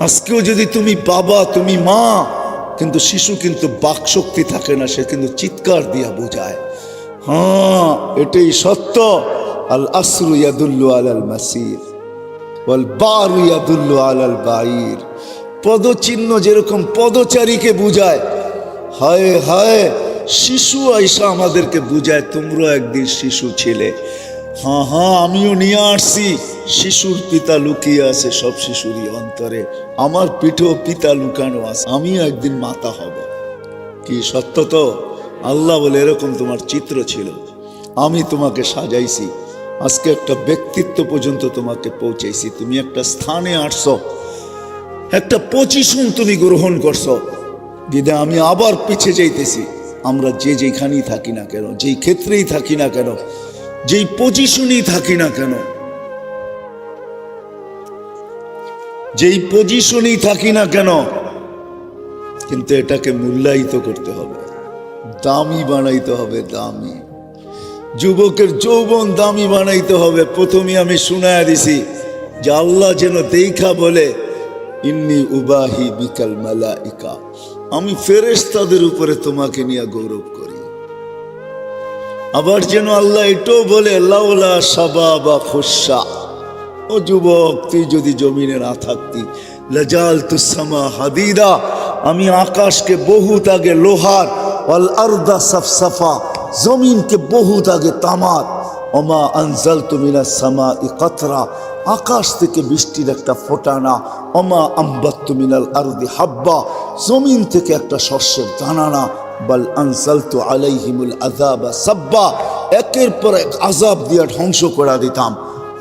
S1: আজকেও যদি তুমি বাবা, তুমি মা, কিন্তু শিশু কিন্তু বাকশক্তি থাকে না, সে কিন্তু চিৎকার দিয়া বোঝায়। হ্যাঁ, এটাই সত্য। আল আসরু ইয়াদুল্লু আলাল মাসির ওয়াল বারু ইয়াদুল্লু আলাল বাইর, পদচিহ্ন যেরকম পদচারীকে বুঝায়, হায় হায় শিশু আইসা আমাদেরকে বুঝায় তোমরা একদিন শিশু ছিলে। হ্যাঁ হ্যাঁ, আমিও নিয়ে আসছি, শিশুর পিতা লুকিয়ে আছে সব শিশুরই অন্তরে, আমার পিঠেও পিতা লুকানো আছে, আমিও একদিন মাতা হব। কি সত্য তো? আল্লাহ বলে এরকম তোমার চিত্র ছিল, আমি তোমাকে সাজাইছি, আজকে একটা ব্যক্তিত্ব পর্যন্ত তোমাকে পৌঁছাইছি, তুমি একটা স্থানে আসছো, একটা পজিশন তুমি গ্রহণ করছো। দিদা আমি আবার পিছে যাইতেছি। আমরা যেখানেই থাকি না কেন, যেই ক্ষেত্রেই থাকি না কেন, যেই পজিশনেই থাকি না কেন, যেই পজিশনেই থাকি না কেন, কিন্তু এটাকে মূল্যায়িত করতে হবে, দামি বানাইতে হবে, দামি। যুবকের যৌবন দামি বানাইতে হবে। প্রথমে আমি শুনায়া দিছি যে আল্লাহ যেন দেখা বলে ইন্নি উবাহি বিকাল মালাইকা, আমি ফেরেশতাদের উপরে তোমাকে নিয়ে গৌরব করি। আবার যেন আল্লাহ এটাও বলে লাউলা শাবাবা খুশা, ও যুবক তুই যদি জমিনে না থাকতি, লাজালতু সামা হাদিদা, আমি আকাশকে বহুত আগে লোহার, ওয়াল আরদা সাফসাফা, জমিনকে বহুত আগে তামার, ওমা আনজালতু মিনাস সামাই কাতরা, আকাশ থেকে বৃষ্টির একটা ফোঁটানা, ওমা আম্বাত্তু মিনাল আরদি হাব্বা, জমিন থেকে একটা শস্যের দানা, বাল আনজালতু আলাইহিমুল আযাবা সাব্বা, একের পর এক আযাব দিয়ে ধ্বংস করে দিতাম,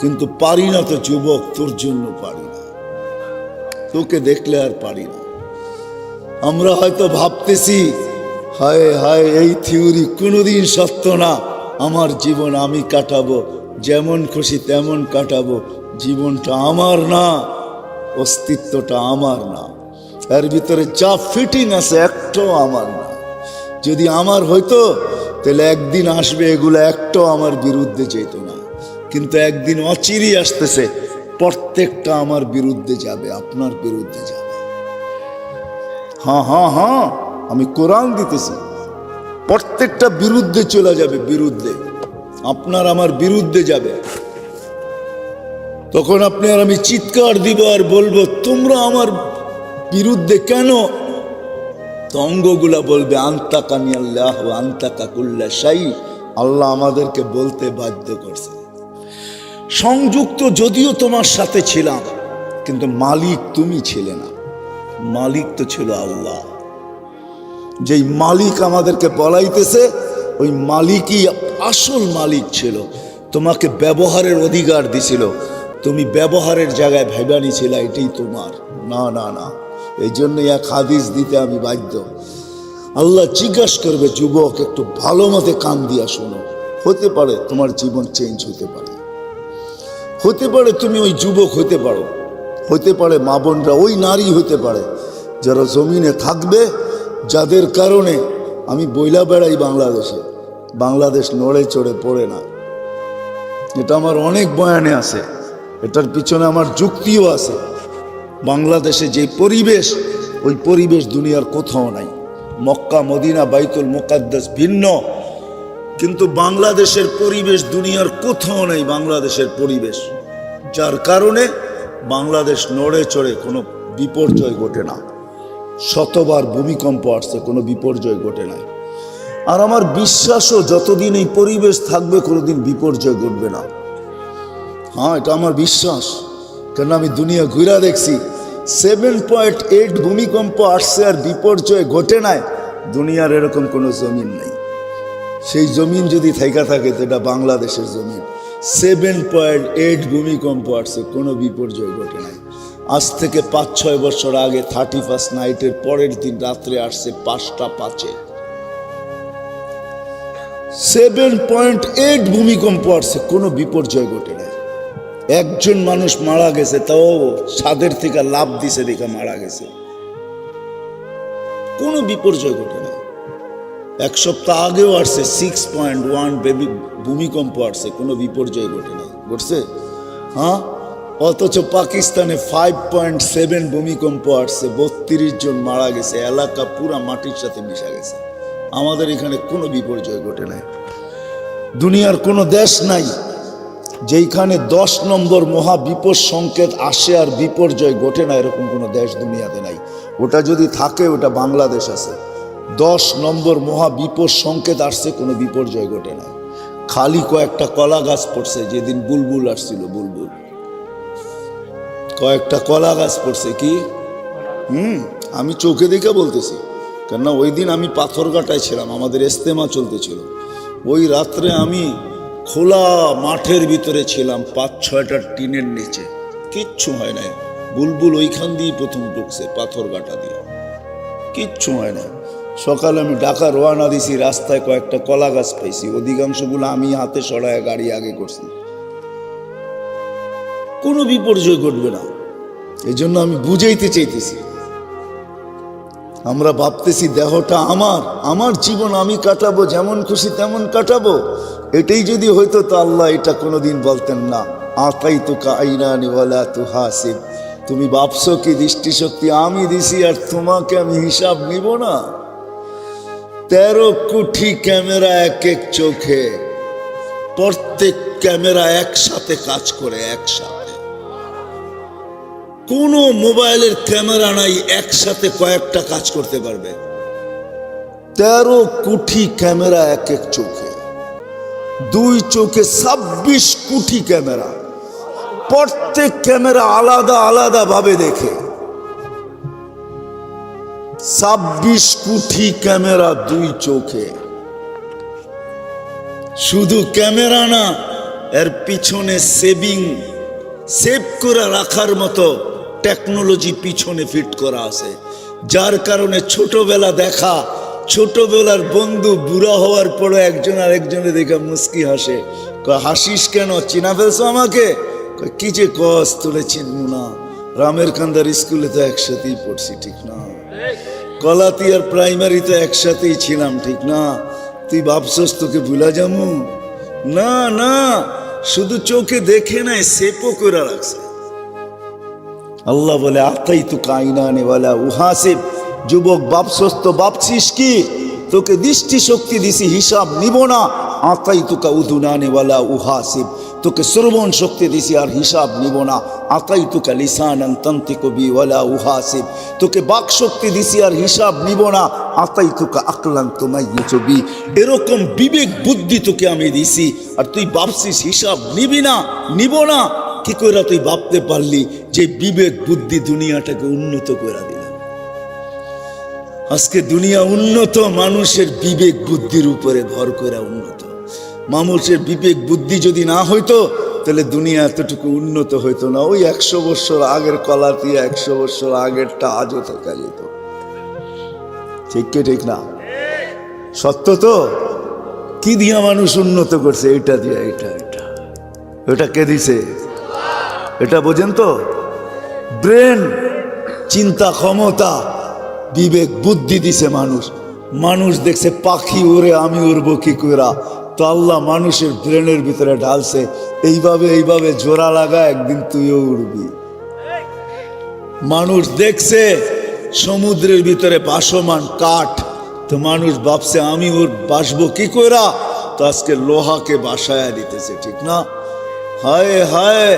S1: কিন্তু পারি না তো যুবক, তোর জন্য পারি না, তোকে দেখলে আর পারি না। আমরা হয়তো ভাবতেছি হায় হায় এই থিওরি কোনোদিন সত্য না, আমার জীবন আমি কাটাবো, যেমন খুশি তেমন কাটাবো, জীবনটা আমার না, অস্তিত্বটা আমার না, এর ভিতরে যা ফিটিং আছে একটাও আমার না। যদি আমার হইতো তাহলে একদিন আসবে এগুলো একটাও আমার বিরুদ্ধে যেত না, কিন্তু একদিন অচিরই আসতেছে, প্রত্যেকটা আমার বিরুদ্ধে যাবে, আপনার বিরুদ্ধে যাবে। হ্যাঁ হ্যাঁ হ্যাঁ, আমি কোরআন দিতেছি, প্রত্যেকটা বিরুদ্ধে চলে যাবে, বিরুদ্ধে, আপনার আমার বিরুদ্ধে যাবে। তখন আপনি আর আমি চিৎকার দিব আর বলবো তোমরা আমার বিরুদ্ধে কেন? তো অঙ্গগুলা বলবে আনতাকানি আল্লাহ আনতাকা কুল্লা শাই, আল্লাহ আমাদেরকে বলতে বাধ্য করছে। সংযুক্ত যদিও তোমার সাথে ছিলাম, কিন্তু মালিক তুমি ছিলে না, মালিক তো ছিল আল্লাহ। যেই মালিক আমাদেরকে বলাইতেছে ওই মালিকই আসল মালিক ছিল, তোমাকে ব্যবহারের অধিকার দিছিল, তুমি ব্যবহারের জায়গায় ভেবানি ছিল এটাই তোমার, না না না। এই জন্য এক হাদিস দিতে আমি বাধ্য। আল্লাহ জিজ্ঞাসা করবে যুবক একটু ভালো মতে কান দিয়া শোনো, হতে পারে তোমার জীবন চেঞ্জ হতে পারে, হতে পারে তুমি ওই যুবক হতে পারো, হতে পারে মা বোনরা ওই নারী হতে পারে যারা জমিনে থাকবে, যাদের কারণে আমি বইলা বেড়াই বাংলাদেশে, বাংলাদেশ নড়ে চড়ে পড়ে না। এটা আমার অনেক বয়ানে আছে, এটার পিছনে আমার যুক্তিও আছে। বাংলাদেশে যে পরিবেশ, ওই পরিবেশ দুনিয়ার কোথাও নাই। মক্কা মদিনা বাইতুল মুকাদ্দাস ভিন্ন, কিন্তু বাংলাদেশের পরিবেশ দুনিয়ার কোথাও নেই। বাংলাদেশের পরিবেশ, যার কারণে বাংলাদেশ নড়ে চড়ে কোনো বিপর্যয় ঘটে না। শতবার ভূমিকম্প আসছে, কোনো বিপর্যয় ঘটে নাই। আর আমার বিশ্বাসও যতদিন এই পরিবেশ থাকবে কোনোদিন বিপর্যয় ঘটবে না। হ্যাঁ, এটা আমার বিশ্বাস, কেন আমি দুনিয়া ঘুরা দেখছি। 7.8 ভূমিকম্প আসছে আর বিপর্যয় ঘটে নাই। দুনিয়ার এরকম কোনো জমিন নেই। সেই জমিন যদি থাইকা থাকে তো এটা বাংলাদেশের জমিন। 7.8 ভূমিকম্প আসছে, কোনো বিপর্যয় ঘটে নাই। আজ থেকে 5-6 বছর আগে 31 নাইটের পরের দিন রাত্রে আসছে 5টা 5-এ। 7.8 ভূমিকম্প আসছে, কোনো বিপর্যয় ঘটে নাই। একজন মানুষ মারা গেছে, তাও ছাদের থেকে লাফ দিছে দেখে মারা গেছে, কোনো বিপর্যয় ঘটে নাই। এক সপ্তাহ আগেও আসছে 6.1 ভূমিকম্প আসছে, কোনো বিপর্যয় ঘটে নাই। ঘটছে? হ্যাঁ। অথচ পাকিস্তানে 5.7 ভূমিকম্প আসছে, 32 জন মারা গেছে, এলাকা পুরা মাটির সাথে মিশা গেছে। আমাদের এখানে কোনো বিপর্যয় ঘটে নাই। দুনিয়ার কোনো দেশ নাই যেইখানে 10 নম্বর মহাবিপদ সংকেত আসে আর বিপর্যয় ঘটে না, এরকম কোনো দেশ দুনিয়াতে নাই। ওটা যদি থাকে, ওটা বাংলাদেশ আছে। 10 নম্বর মহাবিপদ সংকেত আসছে, কোনো বিপর্যয় ঘটে না। খালি কয়েকটা কলা গাছ পড়ছে, যেদিন বুলবুল আসছিল, বুলবুল কয়েকটা কলা গাছ পড়ছে। কি আমি চোখে দেখে বলতেছি, কেননা ওই দিন আমি পাথরঘাটায় ছিলাম, আমাদের ইস্তেমা চলতেছিল। ওই রাত্রে আমি খোলা মাঠের ভিতরে ছিলাম, 5-6টা টিনের নিচে, কিচ্ছু হয় না। বুলবুল ওইখান দিয়ে প্রথম ঢুকছে, পাথরঘাটা দিয়ে, কিচ্ছু হয় না। সকালে আমি ঢাকা রওনা দিছি, রাস্তায় কয়েকটা কলা গাছ পাইছি, অধিকাংশগুলো আমি হাতে সরায় গাড়ি আগে করছি। কোনো বিপর্যয় ঘটবে না। এই জন্য আমি বুঝাইতে চাইতেছি, আমরা ভাবতেছি দেহটা আমার জীবন আমি কাটাবো, যেমন খুশি তেমন কাটাবো। এটাই যদি হইতো তো আল্লাহ এটা কোনোদিন বলতেন না, আতাইতুকা আইনানি ওয়ালা তুহাসিব। তুমি ভাবছো কি দৃষ্টিশক্তি আমি দিছি আর তোমাকে আমি হিসাব নিব না? 13 কোটি ক্যামেরা এক এক চোখে, প্রত্যেক ক্যামেরা একসাথে কাজ করে, একসাথে। কোনো মোবাইলের ক্যামেরা নাই একসাথে কয়েকটা কাজ করতে পারবে। 13 কোটি ক্যামেরা এক এক চোখে, 2 চোখে 26 কোটি ক্যামেরা, প্রত্যেক ক্যামেরা আলাদা আলাদা ভাবে দেখে। 26 কোটি ক্যামেরা 2 চোখে। শুধু ক্যামেরা না, এর পিছনে সেভ করে রাখার মতো টেকনোলজি পিছনে ফিট করা আছে, যার কারণে ছোটবেলা দেখা, ছোটবেলার বন্ধু বুড়া হওয়ার পরে একজন আরেকজনে দেখে মুস্কি হাসে। হাসিস কেন? চিনা ফেলছো আমাকে? কি যে কস, তোলে চিনবো না? রামের কান্দার স্কুলে তো একসাথেই পড়ছি, ঠিক না? কলাতি আর প্রাইমারি তো একসাথেই ছিলাম, ঠিক না? তুই ভাবছস তোকে ভুলা যাবো? না না, শুধু চোখে দেখে নাই, সেপও করে রাখছে। আল্লাহ বলে আতাইতুকা আইনানি ওয়ালা উহাসিব। যুবক ভাবছস তো ভাবছিস কি তোকে দৃষ্টি শক্তি দিছি, হিসাব নিব না। আতাইতুকা উযুনানি ওয়ালা উহাসিব। তোকে শ্রবণ শক্তি দিছি আর হিসাব নিব না। আতাইতুকা লিসানান তানতিকু বি ওয়ালা উহাসিব। তোকে বাক শক্তি দিছি আর হিসাব নিব না। আতাইতুকা আকলান তুমাইয়িজু বি। এরকম বিবেক বুদ্ধি তোকে আমি দিছি আর তুই ভাবছিস হিসাব নিবি না, নিব না। কি করে তুই ভাবতে পারলি যে বিবেক বুদ্ধি দুনিয়াটাকে উন্নত করে দিল? আজকে দুনিয়া উন্নত মানুষের বিবেক বুদ্ধির উপরে ভর করে উন্নত। মানুষের বিবেক বুদ্ধি যদি না হইতো তাহলে দুনিয়া এতটুকু উন্নত হইতো না। ওই 100 বছর আগের কলাতি 100 বছর আগেরটা আজও থাকা যেত। ঠিক কি ঠিক না? সত্য তো? কি দিয়া মানুষ উন্নত করছে? এটা দিয়া, এটা কে দিছে? এটা বোঝেন তো? ব্রেন, চিন্তা ক্ষমতা, বিবেক বুদ্ধি দিছে মানুষ। মানুষ দেখছে পাখি উড়ে, আমি উড়বো কি করে? তো আল্লাহ মানুষের ব্রেনের ভিতরে ঢালছে, এইভাবে জোড়া লাগা, একদিন তুইও উড়বি। মানুষ দেখছে সমুদ্রের ভিতরে ভাসমান কাঠ। তো মানুষ ভাবছে আমি ওর বাসবো কি কইরা, তো আজকে লোহাকে বাসায়া দিতেছে, ঠিক না? হায় হায়,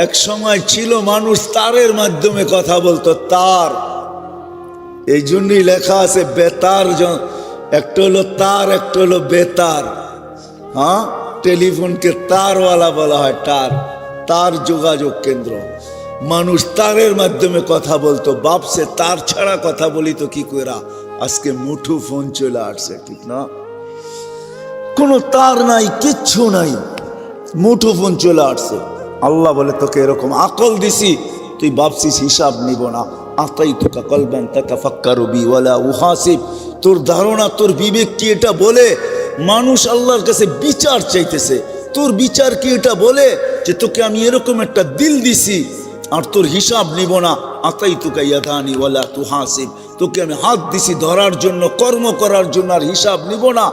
S1: এক সময় ছিল মানুষ তারের মাধ্যমে কথা বলতো, তার। এই জন্যই লেখা আছে বেতার, একটা হলো তার, একটা হলো বেতার। হ্যাঁ, টেলিফোনকে তারওয়ালা বলা হয়, তার, তার যোগাযোগ কেন্দ্র। মানুষ তারের মাধ্যমে কথা বলতো, বাপসে তার ছাড়া কথা বলি তো কি কইরা, আজকে মুঠো ফোন চলে আসছে, ঠিক না? কোনো তার নাই, কিচ্ছু নাই, মুঠো ফোন চলে আসছে। আল্লাহ বলে তোকে এরকম আকল দিছি, তুই ভাবছিস হিসাব নিব না। আতাইতুকা কলবান তাতাফাক্কারু বি ওয়ালা উহাসিব। তোর ধারণা, তোর বিবেক কি এটা বলে মানুষ আল্লাহর কাছে বিচার চাইতেছে? তোর বিচার কি এটা বলে যে তোকে আমি এরকম একটা দিল দিছি আর তোর হিসাব নিব না? আতাইতুকা ইয়াদানি ওয়ালা তুহাসিব। তোকে আমি হাত দিছি ধরার জন্য, কর্ম করার জন্য, আর হিসাব নিব না।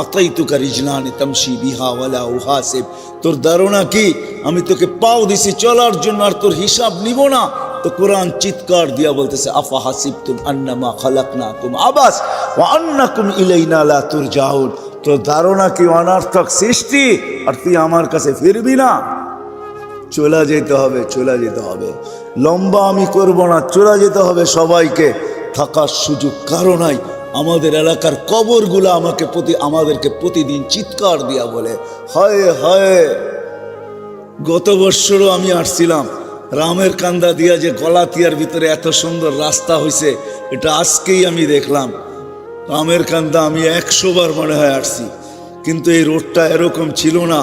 S1: আতাইতুকা রিজলানি তামশি বিহা ওয়ালা উহাসিব। তোর ধারণা কি আমি তোকে পাও দিছি চলার জন্য আর তোর হিসাব নিব না? তো কোরআন চিৎকার দিয়া বলতেছে আফা হাসিবতুম আন্নামা খালাকনাকুম আবাস ওয়া আন্নাকুম ইলাইনা লা তুরজাউন। তোর ধারণা কি অনর্থক সৃষ্টি আর তুই আমার কাছে ফিরবি না? চলে যেতে হবে, চলে যেতে হবে। লম্বা আমি করব না, চলে যেতে হবে সবাইকে। থাকার সুযোগ কারো নাই। আমাদের এলাকার কবরগুলো আমাদেরকে প্রতিদিন চিৎকার দিয়া বলে হায় হায়। গত বৎসরও আমি আসছিলাম, রামের কান্দা দিয়া যে গলাতিয়ার ভিতরে এত সুন্দর রাস্তা হয়েছে, এটা আজকেই আমি দেখলাম। রামের কান্দা আমি 100 বার মনে হয় আসছি, কিন্তু এই রোডটা এরকম ছিল না।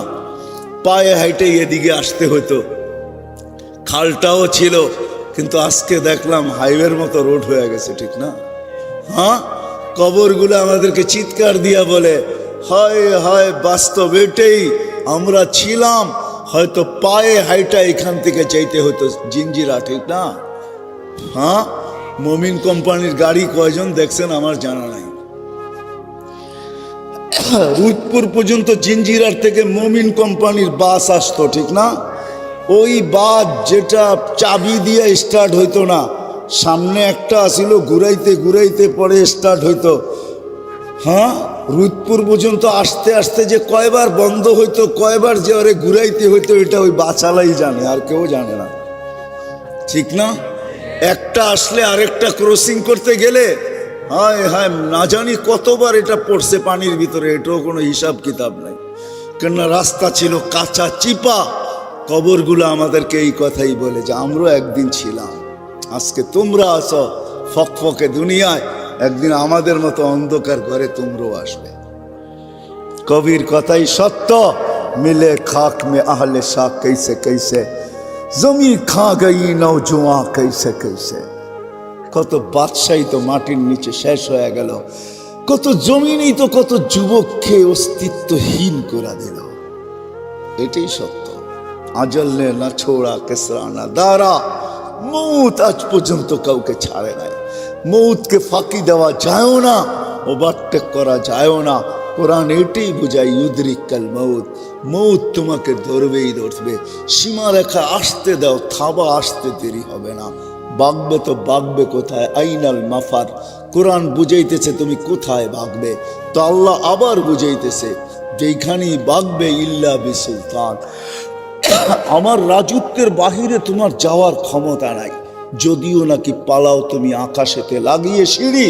S1: পায়ে হাইটে এদিকে আসতে হতো, খালটাও ছিল, কিন্তু আজকে দেখলাম হাইওয়ের মতো রোড হয়ে গেছে, ঠিক না? হ্যাঁ, কবরগুলো আমাদেরকে চিৎকার দিয়া বলে হায় হায়। বাস্তব এটাই, আমরা ছিলাম হয়তো পায়ে হাইটা এখান থেকে চাইতে হতো জিঞ্জিরা, ঠিক না? হ্যাঁ, মমিন কোম্পানির গাড়ি কয়জন দেখছেন আমার জানা নাই। রুদপুর পর্যন্ত জিঞ্জিরার থেকে মমিন কোম্পানির বাস আসতো, ঠিক না? ওই বাস যেটা চাবি দিয়ে স্টার্ট হইতো না, সামনে একটা আসিল, ঘুরাইতে ঘুরাইতে পরে স্টার্ট হইতো। হ্যাঁ, রুদপুর পর্যন্ত আসতে আসতে যে কয়বার বন্ধ হইতো, কয়বার যে ওরে ঘুরাইতে হইতো, এটা ওই বাচালাই জানে, আর কেউ জানে না, ঠিক না? একটা আসলে আরেকটা ক্রসিং করতে গেলে হায় হায়, না জানি কতবার এটা পড়ছে পানির ভিতরে, এটাও কোনো হিসাব কিতাব নাই। কেননা রাস্তা ছিল কাঁচা চিপা। কবরগুলো আমাদেরকে এই কথাই বলে যে আমরাও একদিন ছিলাম। আজকে তোমরা আসো ফকফকে দুনিয়ায়, একদিন আমাদের মতো অন্ধকার ঘরে তোমরাও আসবে। কবির কথাই সত্য, মিলে খাক মে আহলে শাক कैसे कैसे জমি খা গই নওজোয়া कैसे कैसे। কত বাদশাহী তো মাটির নিচে শেষ হয়ে গেল, কত জমিনই তো কত যুবককে অস্তিত্বহীন করে দিল। এটাই সত্য। আজল নে না ছোড়া কেসরা না দারা, মৌত আজ পর্যন্ত কাউকে ছাড়ে নাই। মৌতকে ফাঁকি দেওয়া যায়ও না, ওভারটেক করা যায়ও না। কোরআন এটাই বুঝায় ইউদরিকাল মৌত, মৌত তোমাকে ধরবেই ধরবে। সীমারেখা আসতে দাও, থাবা আসতে দেরি হবে না। বাগবে তো বাগবে কোথায়, আইনাল মাফার। কোরআন বুঝাইতেছে তুমি কোথায় ভাগবে, তো আল্লাহ আবার বুঝাইতেছে যেখানেই বাগবে ইল্লা বিসুলতান, আমার রাজত্বের বাহিরে তোমার যাওয়ার ক্ষমতা নাই। যদিও নাকি পালাও তুমি আকাশেতে লাগিয়ে সিঁড়ি,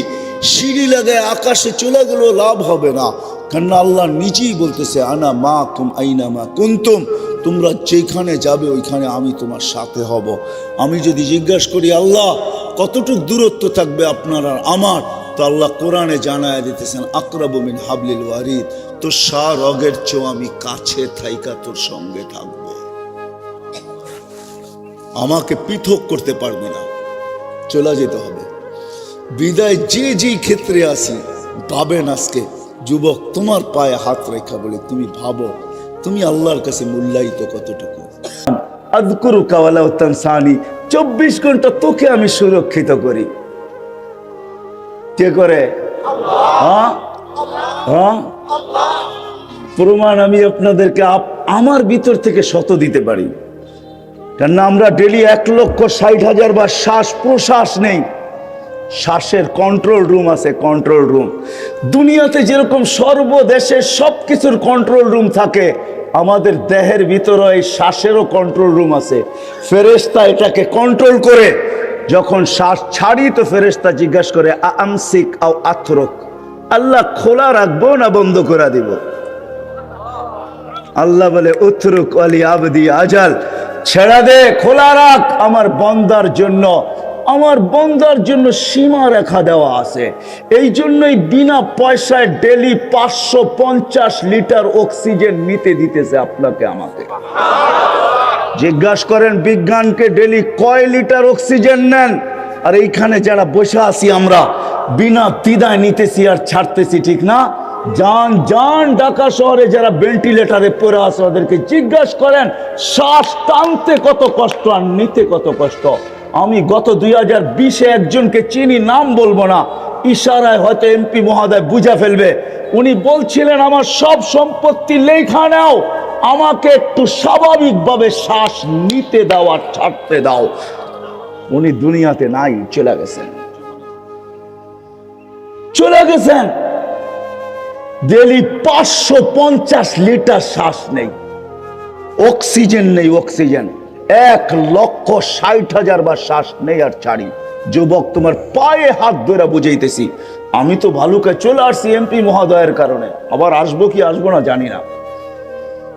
S1: সিঁড়ি লাগায় আকাশে চলে গেলেও লাভ হবে না। কেননা আল্লাহ নিজেই বলতেছে আনা মা কুম আইনা মা কুন্তুম, তোমরা যেখানে যাবে ওইখানে আমি তোমার সাথে হব। আমি যদি জিজ্ঞাসা করি আল্লাহ কতটুক দূরত্ব থাকবে আপনার আর আমার, তো আল্লাহ কোরআনে জানায় দিতেছেন আকরাবু মিন হাবলিল ওয়ারিদ, তোর রগের চেয়েও আমি কাছে থাইকা তোর সঙ্গে থাকবো। আমাকে পৃথক করতে পারবে না, চলে যেতে হবে। বিদায় যে যেই ক্ষেত্রে আসি ভাবেন, আজকে যুবক তোমার পায়ে হাত রেখা বলে তুমি ভাবো তুমি আল্লাহর কাছে মূল্যায়িত কতটুকু। আযকুরুকা ওয়ালাউ তানসানি, 24 ঘন্টা তোকে আমি সুরক্ষিত করি। কে করে? হ্যাঁ হ্যাঁ, প্রমাণ আমি আপনাদেরকে আমার ভিতর থেকে শত দিতে পারি। কেননা আমরা ডেলি 1,60,000 বার শ্বাস প্রশ্বাস নেই। শ্বাসের কন্ট্রোল রুম আছে, কন্ট্রোল রুম। দুনিয়াতে যেরকম সর্বদেশে সব কিছুর কন্ট্রোল রুম থাকে, আমাদের দেহের ভিতরে এই শ্বাসেরও কন্ট্রোল রুম আছে। ফেরেশতা এটাকে কন্ট্রোল করে। যখন শ্বাস ছাড়ি তো ফেরেশতা জিজ্ঞাসা করে আমসিক আও আতরক, আল্লাহ খোলা রাখবো না বন্ধ করে দিব? আল্লাহ বলে উতরুক আলি আবদি আজাল, ছেড়া দে, খোলা রাখ, আমার বান্দার জন্য, আমার বান্দার জন্য সীমা রেখা দেওয়া আছে। এই জন্যই বিনা পয়সায় ডেলি 550 লিটার অক্সিজেন নিতে দিতেছে আপনাকে আমাকে। জিজ্ঞাসা করেন বিজ্ঞানকে ডেলি কয় লিটার অক্সিজেন নেন, আর এইখানে যারা বসে আছি আমরা বিনা দ্বিধায় নিতেছি আর ছাড়তেছি, ঠিক না? যান ঢাকা শহরে যারা ভেন্টিলেটারে পড়ে আছে ওদেরকে জিজ্ঞাসা করেন শ্বাস টানতে কত কষ্ট আর নিতে কত কষ্ট। আমি গত 2020-এ একজনকে চিনি, নাম বলবো না, ইশারায় হয়তো এমপি মহোদয় বুঝা ফেলবে। উনি বলছিলেন আমার সব সম্পত্তি লেখা নাও, আমাকে একটু স্বাভাবিকভাবে শ্বাস নিতে দাও আর ছাড়তে দাও। উনি দুনিয়াতে নাই, চলে গেছেন। ডেলি 550 লিটার শ্বাস নেই, অক্সিজেন নেই, অক্সিজেন 1,60,000 বার শ্বাস নেই আর ছাড়ি। যুবক, তোমার পায়ে হাত ধরে বুঝাইতেছি, আমি তো ভালুকায় চলে আসছি এমপি মহোদয়ের কারণে, আবার আসবো কি আসবো না জানি না।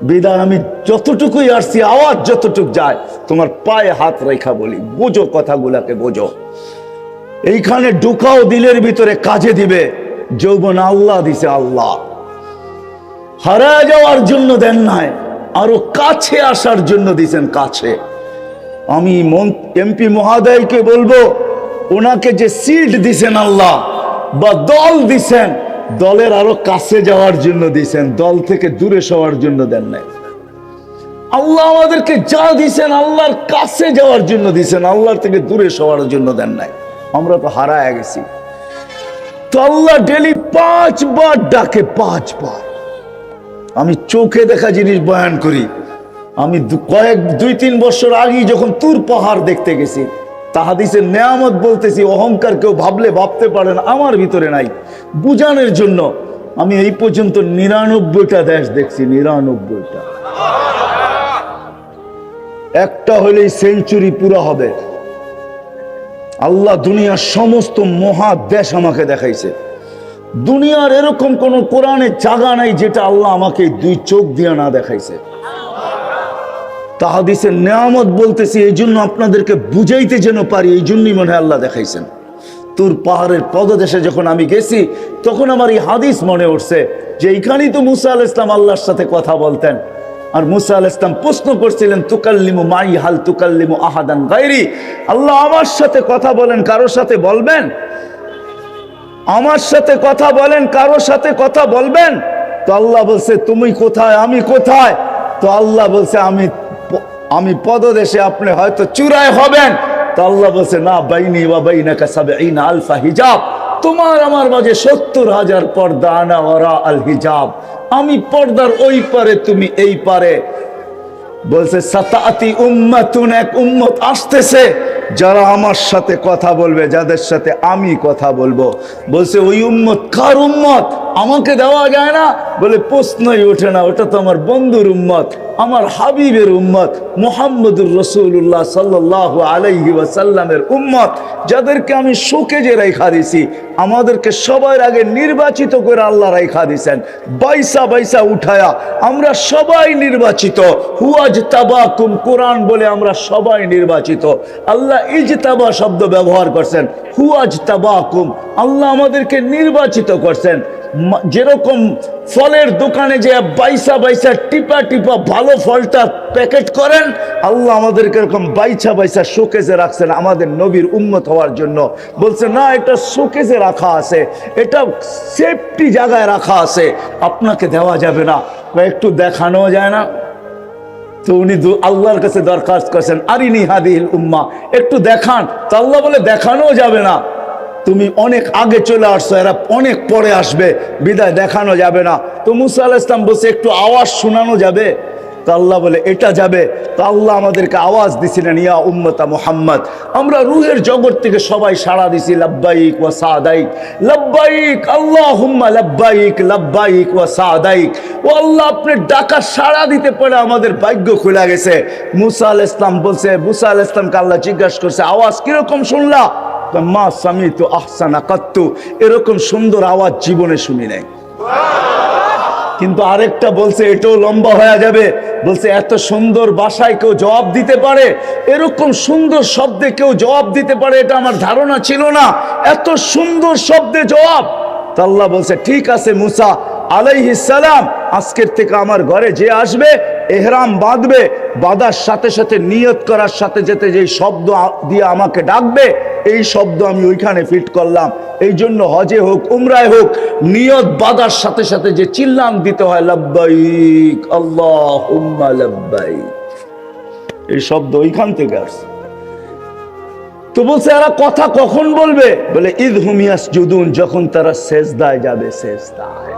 S1: বিদায় আমি যতটুকুই আসছি, আওয়াজ যতটুক যায়, তোমার পায়ে হাত রেখা বলি, বোঝো কথাগুলাকে, বোঝো। এইখানে ঢুকাও দিলের ভিতরে কাজে দিবে। যৌবন আল্লাহ দিছে, আল্লাহ হারায় যাওয়ার জন্য দেন নাই, আরো কাছে আসার জন্য দিছেন, কাছে। আমি এমপি মহোদয়কে বলবো, ওনাকে যে সিট দিছেন আল্লাহ বা দল দিছেন, দলের আরো কাছে যাওয়ার জন্য দিছেন, দল থেকে দূরে সরার জন্য দেন নাই। আল্লাহ আমাদেরকে যা দিছেন আল্লাহর কাছে যাওয়ার জন্য দিছেন, আল্লাহর থেকে দূরে সরার জন্য দেন নাই। আমরা তো হারায় গেছি। তো আল্লাহ ডেলি 5 বার ডাকে, 5 বার। আমি চোখে দেখা জিনিস বয়ান করি। আমি 2-3 বছর আগে যখন তুর পাহাড় দেখতে গেছি, তাহাদিসের নেয়ামত বলতেছি, অহংকার কেউ ভাবলে ভাবতে পারেন আমার ভিতরে নাই, বুঝানোর জন্য। আমি এই পর্যন্ত 99টা দেশ দেখছি, 99টা। একটা হলেই সেঞ্চুরি পুরা হবে। আল্লাহ দুনিয়ার সমস্ত মহাদেশ আমাকে দেখাইছে। দুনিয়ার এরকম কোন কোরআনে জায়গা নাই যেটা আল্লাহ আমাকে 2 চোখ দিয়ে না দেখাইছে। তাহাদিসের নেয়ামত বলতেছি এই জন্য আপনাদেরকে বুঝাইতে যেন পারি, এই জন্যই মনে হয় আল্লাহ দেখাইছেন। তুর পাহাড়ের পদদেশে যখন আমি গেছি, তখন আমার এই হাদিস মনে উঠছে যে এইখানেই তো মুসা আলাইহিস সালাম আল্লাহর সাথে কথা বলতেন। আর মুসা আলাইহিস সালাম প্রশ্ন করছিলেন, তুকাল্লিমু মাই হাল তুকাল্লিমু আহাদান গায়রি, আল্লাহ আমার সাথে কথা বলেন, কারোর সাথে বলবেন? আমার সাথে কথা বলেন, কারোর সাথে কথা বলবেন? তো আল্লাহ বলছে তুমি কোথায়, আমি কোথায়? তো আল্লাহ বলছে আমি পদদেশে, আপনি হয়তো চূড়ায় হবেন। তো আল্লাহ বলছে না, বাইনি ওয়া বাইনাকা ৭০ আলফা হিজাব, তোমার আমার মাঝে ৭০,০০০ পর্দা, আনা ওয়ারা আল হিজাব, আমি পর্দার ওই পারে, তুমি এই পারে। বলছে সাতাতি উম্মাতুন, এক উম্মত আসতেছে যারা আমার সাথে কথা বলবে, যাদের সাথে আমি কথা বলবো। বলছে ওই উম্মত কার উম্মত? আমাকে দেওয়া যায় না? বলে প্রশ্নই ওঠে না, ওটা তো আমার বন্ধুর উম্মত, আমার হাবিবের উম্মত, মুহাম্মদুর রাসূলুল্লাহ সাল্লাল্লাহু আলাইহি ওয়াসাল্লামের উম্মত, যাদেরকে আমি শোকেজে রেখা দিছি। আমাদেরকে সবার আগে নির্বাচিত করে আল্লাহ রেখা দিছেন, বাইসা উঠায়া আমরা সবাই নির্বাচিত। হুয়াজতাবাকুম, কোরআন বলে আমরা সবাই নির্বাচিত। আল্লাহ ইজতাবা শব্দ ব্যবহার করছেন, হুয়াজতাবাকুম, আল্লাহ আমাদেরকে নির্বাচিত করছেন। যেরকম ফলের দোকানে যে বাইসা টিপা ভালো ফলটা প্যাকেট করেন, আল্লাহ আমাদেরকে এরকম বাইসা শোকেজে রাখছেন আমাদের নবীর উম্মত হওয়ার জন্য। বলছে না, এটা শোকেজে রাখা আছে, এটা সেফটি জায়গায় রাখা আছে, আপনাকে দেওয়া যাবে না, একটু দেখানো যায় না? তো উনি আল্লাহর কাছে দরখাস্ত করছেন, আরিনি হাদিহিল উম্মাহ, একটু দেখান। তো আল্লাহ বলে দেখানো যাবে না, তুমি অনেক আগে চলে আসছো, এরা অনেক পরে আসবে, বিদায় দেখানো যাবে না। তো মুসা আলাইহিস সালাম বলছে একটু আওয়াজ শোনানো যাবে? তো আল্লাহ বলে এটা যাবে। তো আল্লাহ আমাদেরকে আওয়াজ দিছিলেন, ইয়া উম্মতা মুহাম্মদ। আমরা রুহের জগৎ থেকে সবাই সাড়া দিছি, লাব্বাইক ওয়া সাদাইক, লাব্বাইক আল্লাহুম্মা লাব্বাইক, লাব্বাইক ওয়া সাদাইক। ও আল্লাহ, আপনি ডাকা সাড়া দিতে পারে আমাদের ভাগ্য খুলে গেছে। মুসা আলাইহিস সালাম বলছে, মুসা আলাইহিস সালামকে আল্লাহ জিজ্ঞাসা করছে, আওয়াজ কিরকম শুনলা? মা সামিতু আহসানা কাত্তু, এরকম সুন্দর আওয়াজ জীবনে শুনি নাই। কিন্তু আরেকটা বলছে, এটাও লম্বা হয়ে যাবে, বলছে এত সুন্দর ভাষায় কেউ জবাব দিতে পারে, এরকম সুন্দর শব্দে কেউ জবাব দিতে পারে, এটা আমার ধারণা ছিল না, এত সুন্দর শব্দে জবাব। তো আল্লাহ বলছে, ঠিক আছে মুসা আলাইহিস সালাম, আজকের থেকে আমার ঘরে যে আসবে এহরাম বাঁধবে, বাঁধার সাথে সাথে নিয়ত করার সাথে সাথে যে শব্দ দিয়ে আমাকে ডাকবে, এই শব্দ আমি ওইখানে ফিট করলাম। এই জন্য হজে হোক উমরায় হোক, নিয়ত বাঁধার সাথে সাথে যে চিল্লান দিতে হয়, লাব্বাইক আল্লাহুম্মা লাব্বাইক, এই শব্দ ওইখান থেকে আসছে। তো বলছে এরা কথা কখন বলবে? বলে ইদ হুম ইয়াসজুদুন, যখন তারা সেজদায় যাবে। সেজদায়,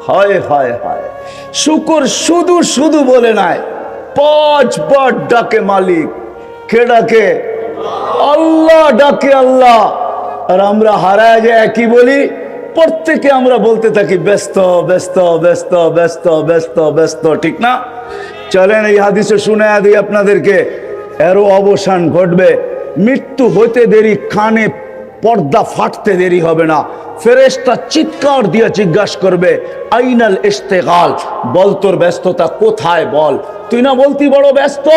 S1: হায় হায় হায়, শুকর শুধু শুধু বলে নাই, 5 বার ডাকে মালিক। কে ডাকে? আল্লাহ ডাকে আল্লাহ। আর আমরা হারায় যায় কি বলি? প্রত্যেকে আমরা বলতে থাকি ব্যস্ত ব্যস্ত ব্যস্ত ব্যস্ত ব্যস্ত ব্যস্ত, ঠিক না? চলেন এই হাদিসে শুনে দিই আপনাদেরকে, এরও অবসান ঘটবে। মৃত্যু হইতে দেরি, কানে পর্দা ফাটতে দেরি হবে না। ফেরেশতা চিৎকার দিয়ে জিজ্ঞাসা করবে, আইনাল ইশতিগাল, বল তোর ব্যস্ততা কোথায় বল। তুই না বলতি বড় ব্যস্ত?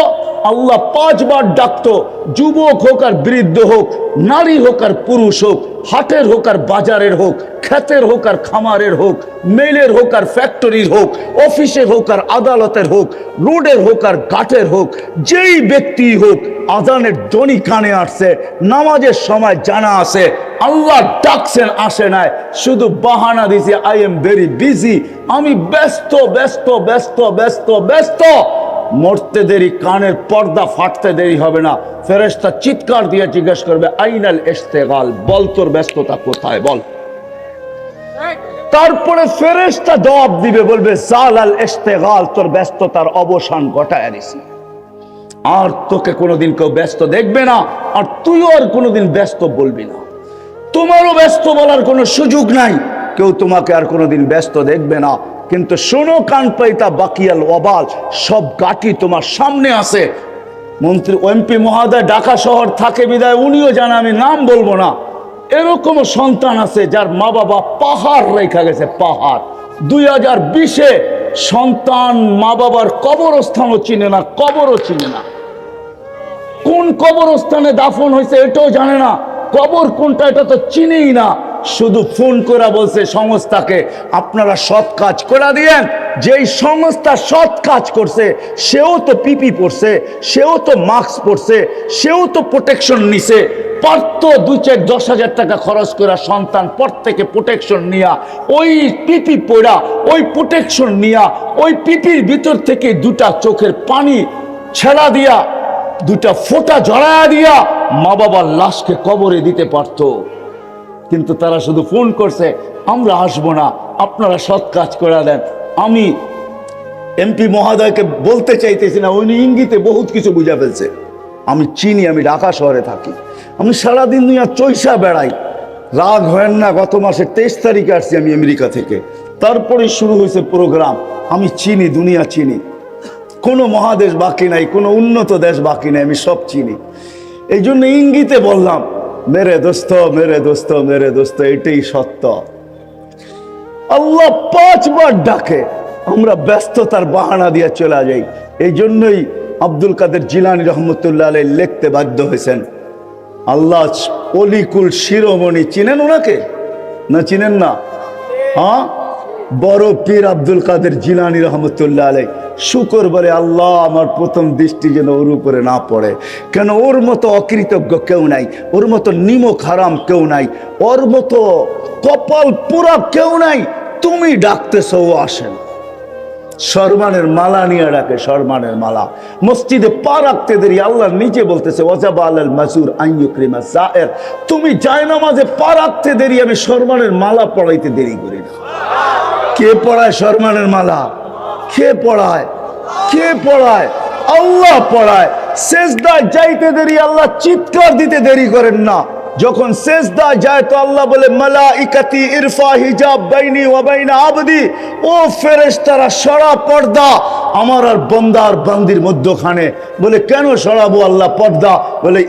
S1: আল্লাহ 5 বার ডাকতো, যুবক হোক আর বৃদ্ধ হোক, নারী হোক আর পুরুষ হোক, হাটের হোক আর বাজারের হোক, ক্ষেতের হোক আর খামারের হোক, মেলের হোক আর ফ্যাক্টরির হোক, অফিসের হোক আর আদালতের হোক, রোডের হোক আর ঘাটের হোক, যেই ব্যক্তি হোক, আজানের ধ্বনি কানে আসছে, নামাজের সময় জানা আছে, আল্লাহ ডাকছেন আসে নাই, শুধু বাহানা দিছে, আই এম ভেরি বিজি, আমি ব্যস্ত ব্যস্ত ব্যস্ত ব্যস্ত ব্যস্ত। মরতে দেরি, কানের পর্দা ফাটতে দেরি হবে না। ফেরেশতা চিৎকার দিয়ে জিজ্ঞাসা করবে, আইনাল ইশতিগাল, বল তোর ব্যস্ততা কোথায় বল। তারপরে ফেরেশতা জবাব দিবে, বলবে জালাল ইশতিগাল, তোর ব্যস্ততার অবসান ঘটায় দিছি। আর তোকে কোনোদিন কেউ ব্যস্ত দেখবে না, আর তুইও আর কোনোদিন ব্যস্ত বলবি না। তোমারও ব্যস্ত বলার কোনো সুযোগ নাই, কেউ তোমাকে আর কোনোদিন ব্যস্ত দেখবে না। কিন্তু শোনো কান পাইতা বাকিয়াল ওয়াবাল, সব গাটি তোমার সামনে আছে। মন্ত্রী এমপি মহোদয় ঢাকা শহর থাকে বিদায় উনিও জানে, আমি নাম বলবো না, এরকমও সন্তান আছে যার মা বাবা পাহাড় রেখা গেছে, পাহাড়। 2020-এ সন্তান মা বাবার কবরস্থানও চিনে না, কবরও চিনে না, কোন কবরস্থানে দাফন হয়েছে এটাও জানে না, কবর কোনটা এটা তো চিনেই না। শুধু ফোন করে বলছে সংস্থাকে, আপনারা সৎ কাজ করে দিয়েন। যেই সংস্থা সৎ কাজ করছে সেও তো পিপি পড়ছে, সেও তো মাস্ক পড়ছে, সেও তো প্রোটেকশন নিছে, পারতো 2-4-10,000 টাকা খরচ করে সন্তান প্রত্যেকে প্রোটেকশন নিয়া, ওই পিপি পড়া, ওই প্রোটেকশন নিয়া, ওই পিপির ভিতর থেকে 2টা চোখের পানি ছেড়া দিয়া, 2টা ফোঁটা জড়ায়া দিয়া মা বাবার লাশকে কবরে দিতে পারতো। কিন্তু তারা শুধু ফোন করছে, আমরা আসবো না, আপনারা সৎ কাজ করে দেন। আমি এমপি মহোদয়কে বলতে চাইতেছি না, উনি ইঙ্গিতে বহুত কিছু বুঝা ফেলছে। আমি চিনি, আমি ঢাকা শহরে থাকি, আমি সারাদিন দুনিয়া চৈসা বেড়াই। রাগ হয় না, গত মাসের 23 তারিখে আসছি আমি আমেরিকা থেকে, তারপরে শুরু হয়েছে প্রোগ্রাম। আমি চিনি, দুনিয়া চিনি, কোনো মহাদেশ বাকি নাই, কোনো উন্নত দেশ বাকি নাই, আমি সব চিনি। এই জন্য ইঙ্গিতে বললাম, মেরে দোস্ত মেরে দোস্ত মেরে দোস্ত, এটাই সত্য। আল্লাহ 5 বার ডাকে, আমরা ব্যস্ততার বাহানা দিয়ে চলে যাই। এই জন্যই আব্দুল কাদের জিলানী রহমতুল্লাহ আলাইহি লিখতে বাধ্য হয়েছেন, আল্লাহ অলিকুল শিরোমণি, চিনেন ওনাকে না চিনেন না? হ্যাঁ, বড় পীর আব্দুল কাদের জিলানী রহমতুল্লাহ আলাইহি শুকর বলে, আল্লাহ আমার প্রথম দৃষ্টি যেন ওর উপরে না পড়ে, কেন ওর মতো অকৃতজ্ঞ কেউ নাই, ওর মতো নিমক হারাম কেউ নাই, ওর মতো কপাল পুরা কেউ নাই। তুমি ডাকতেছো, ও আসেন। সম্মানের মালা নিয়ে ডাকে, সম্মানের মালা। মসজিদে পা রাখতে দেরি, আল্লাহ নিজে বলতেছে, ওয়াজাবা আলাল মাজুর আন ইউকরিমা যায়ের, তুমি জায়নামাজে পা রাখতে দেরি, আমি সম্মানের মালা পড়াইতে দেরি করি না। কে পড়ায় সম্মানের মালা? কে পড়ায়? কে পড়ায়? আল্লাহ পড়ায়। সেজদায় যাইতে দেরি আল্লাহ চিৎকার দিতে দেরি করেন না। যখন সেজদা যায় তো আল্লাহ বলে মালাইকাতি ইরফা হিজাব বাইনি ওয়া বাইনা আবদি, ও ফেরেশতারা সরা পর্দা আমার আর বান্দার বান্দির মধ্যখানে। বলে কেন সরাবো আল্লাহ পর্দা? বলে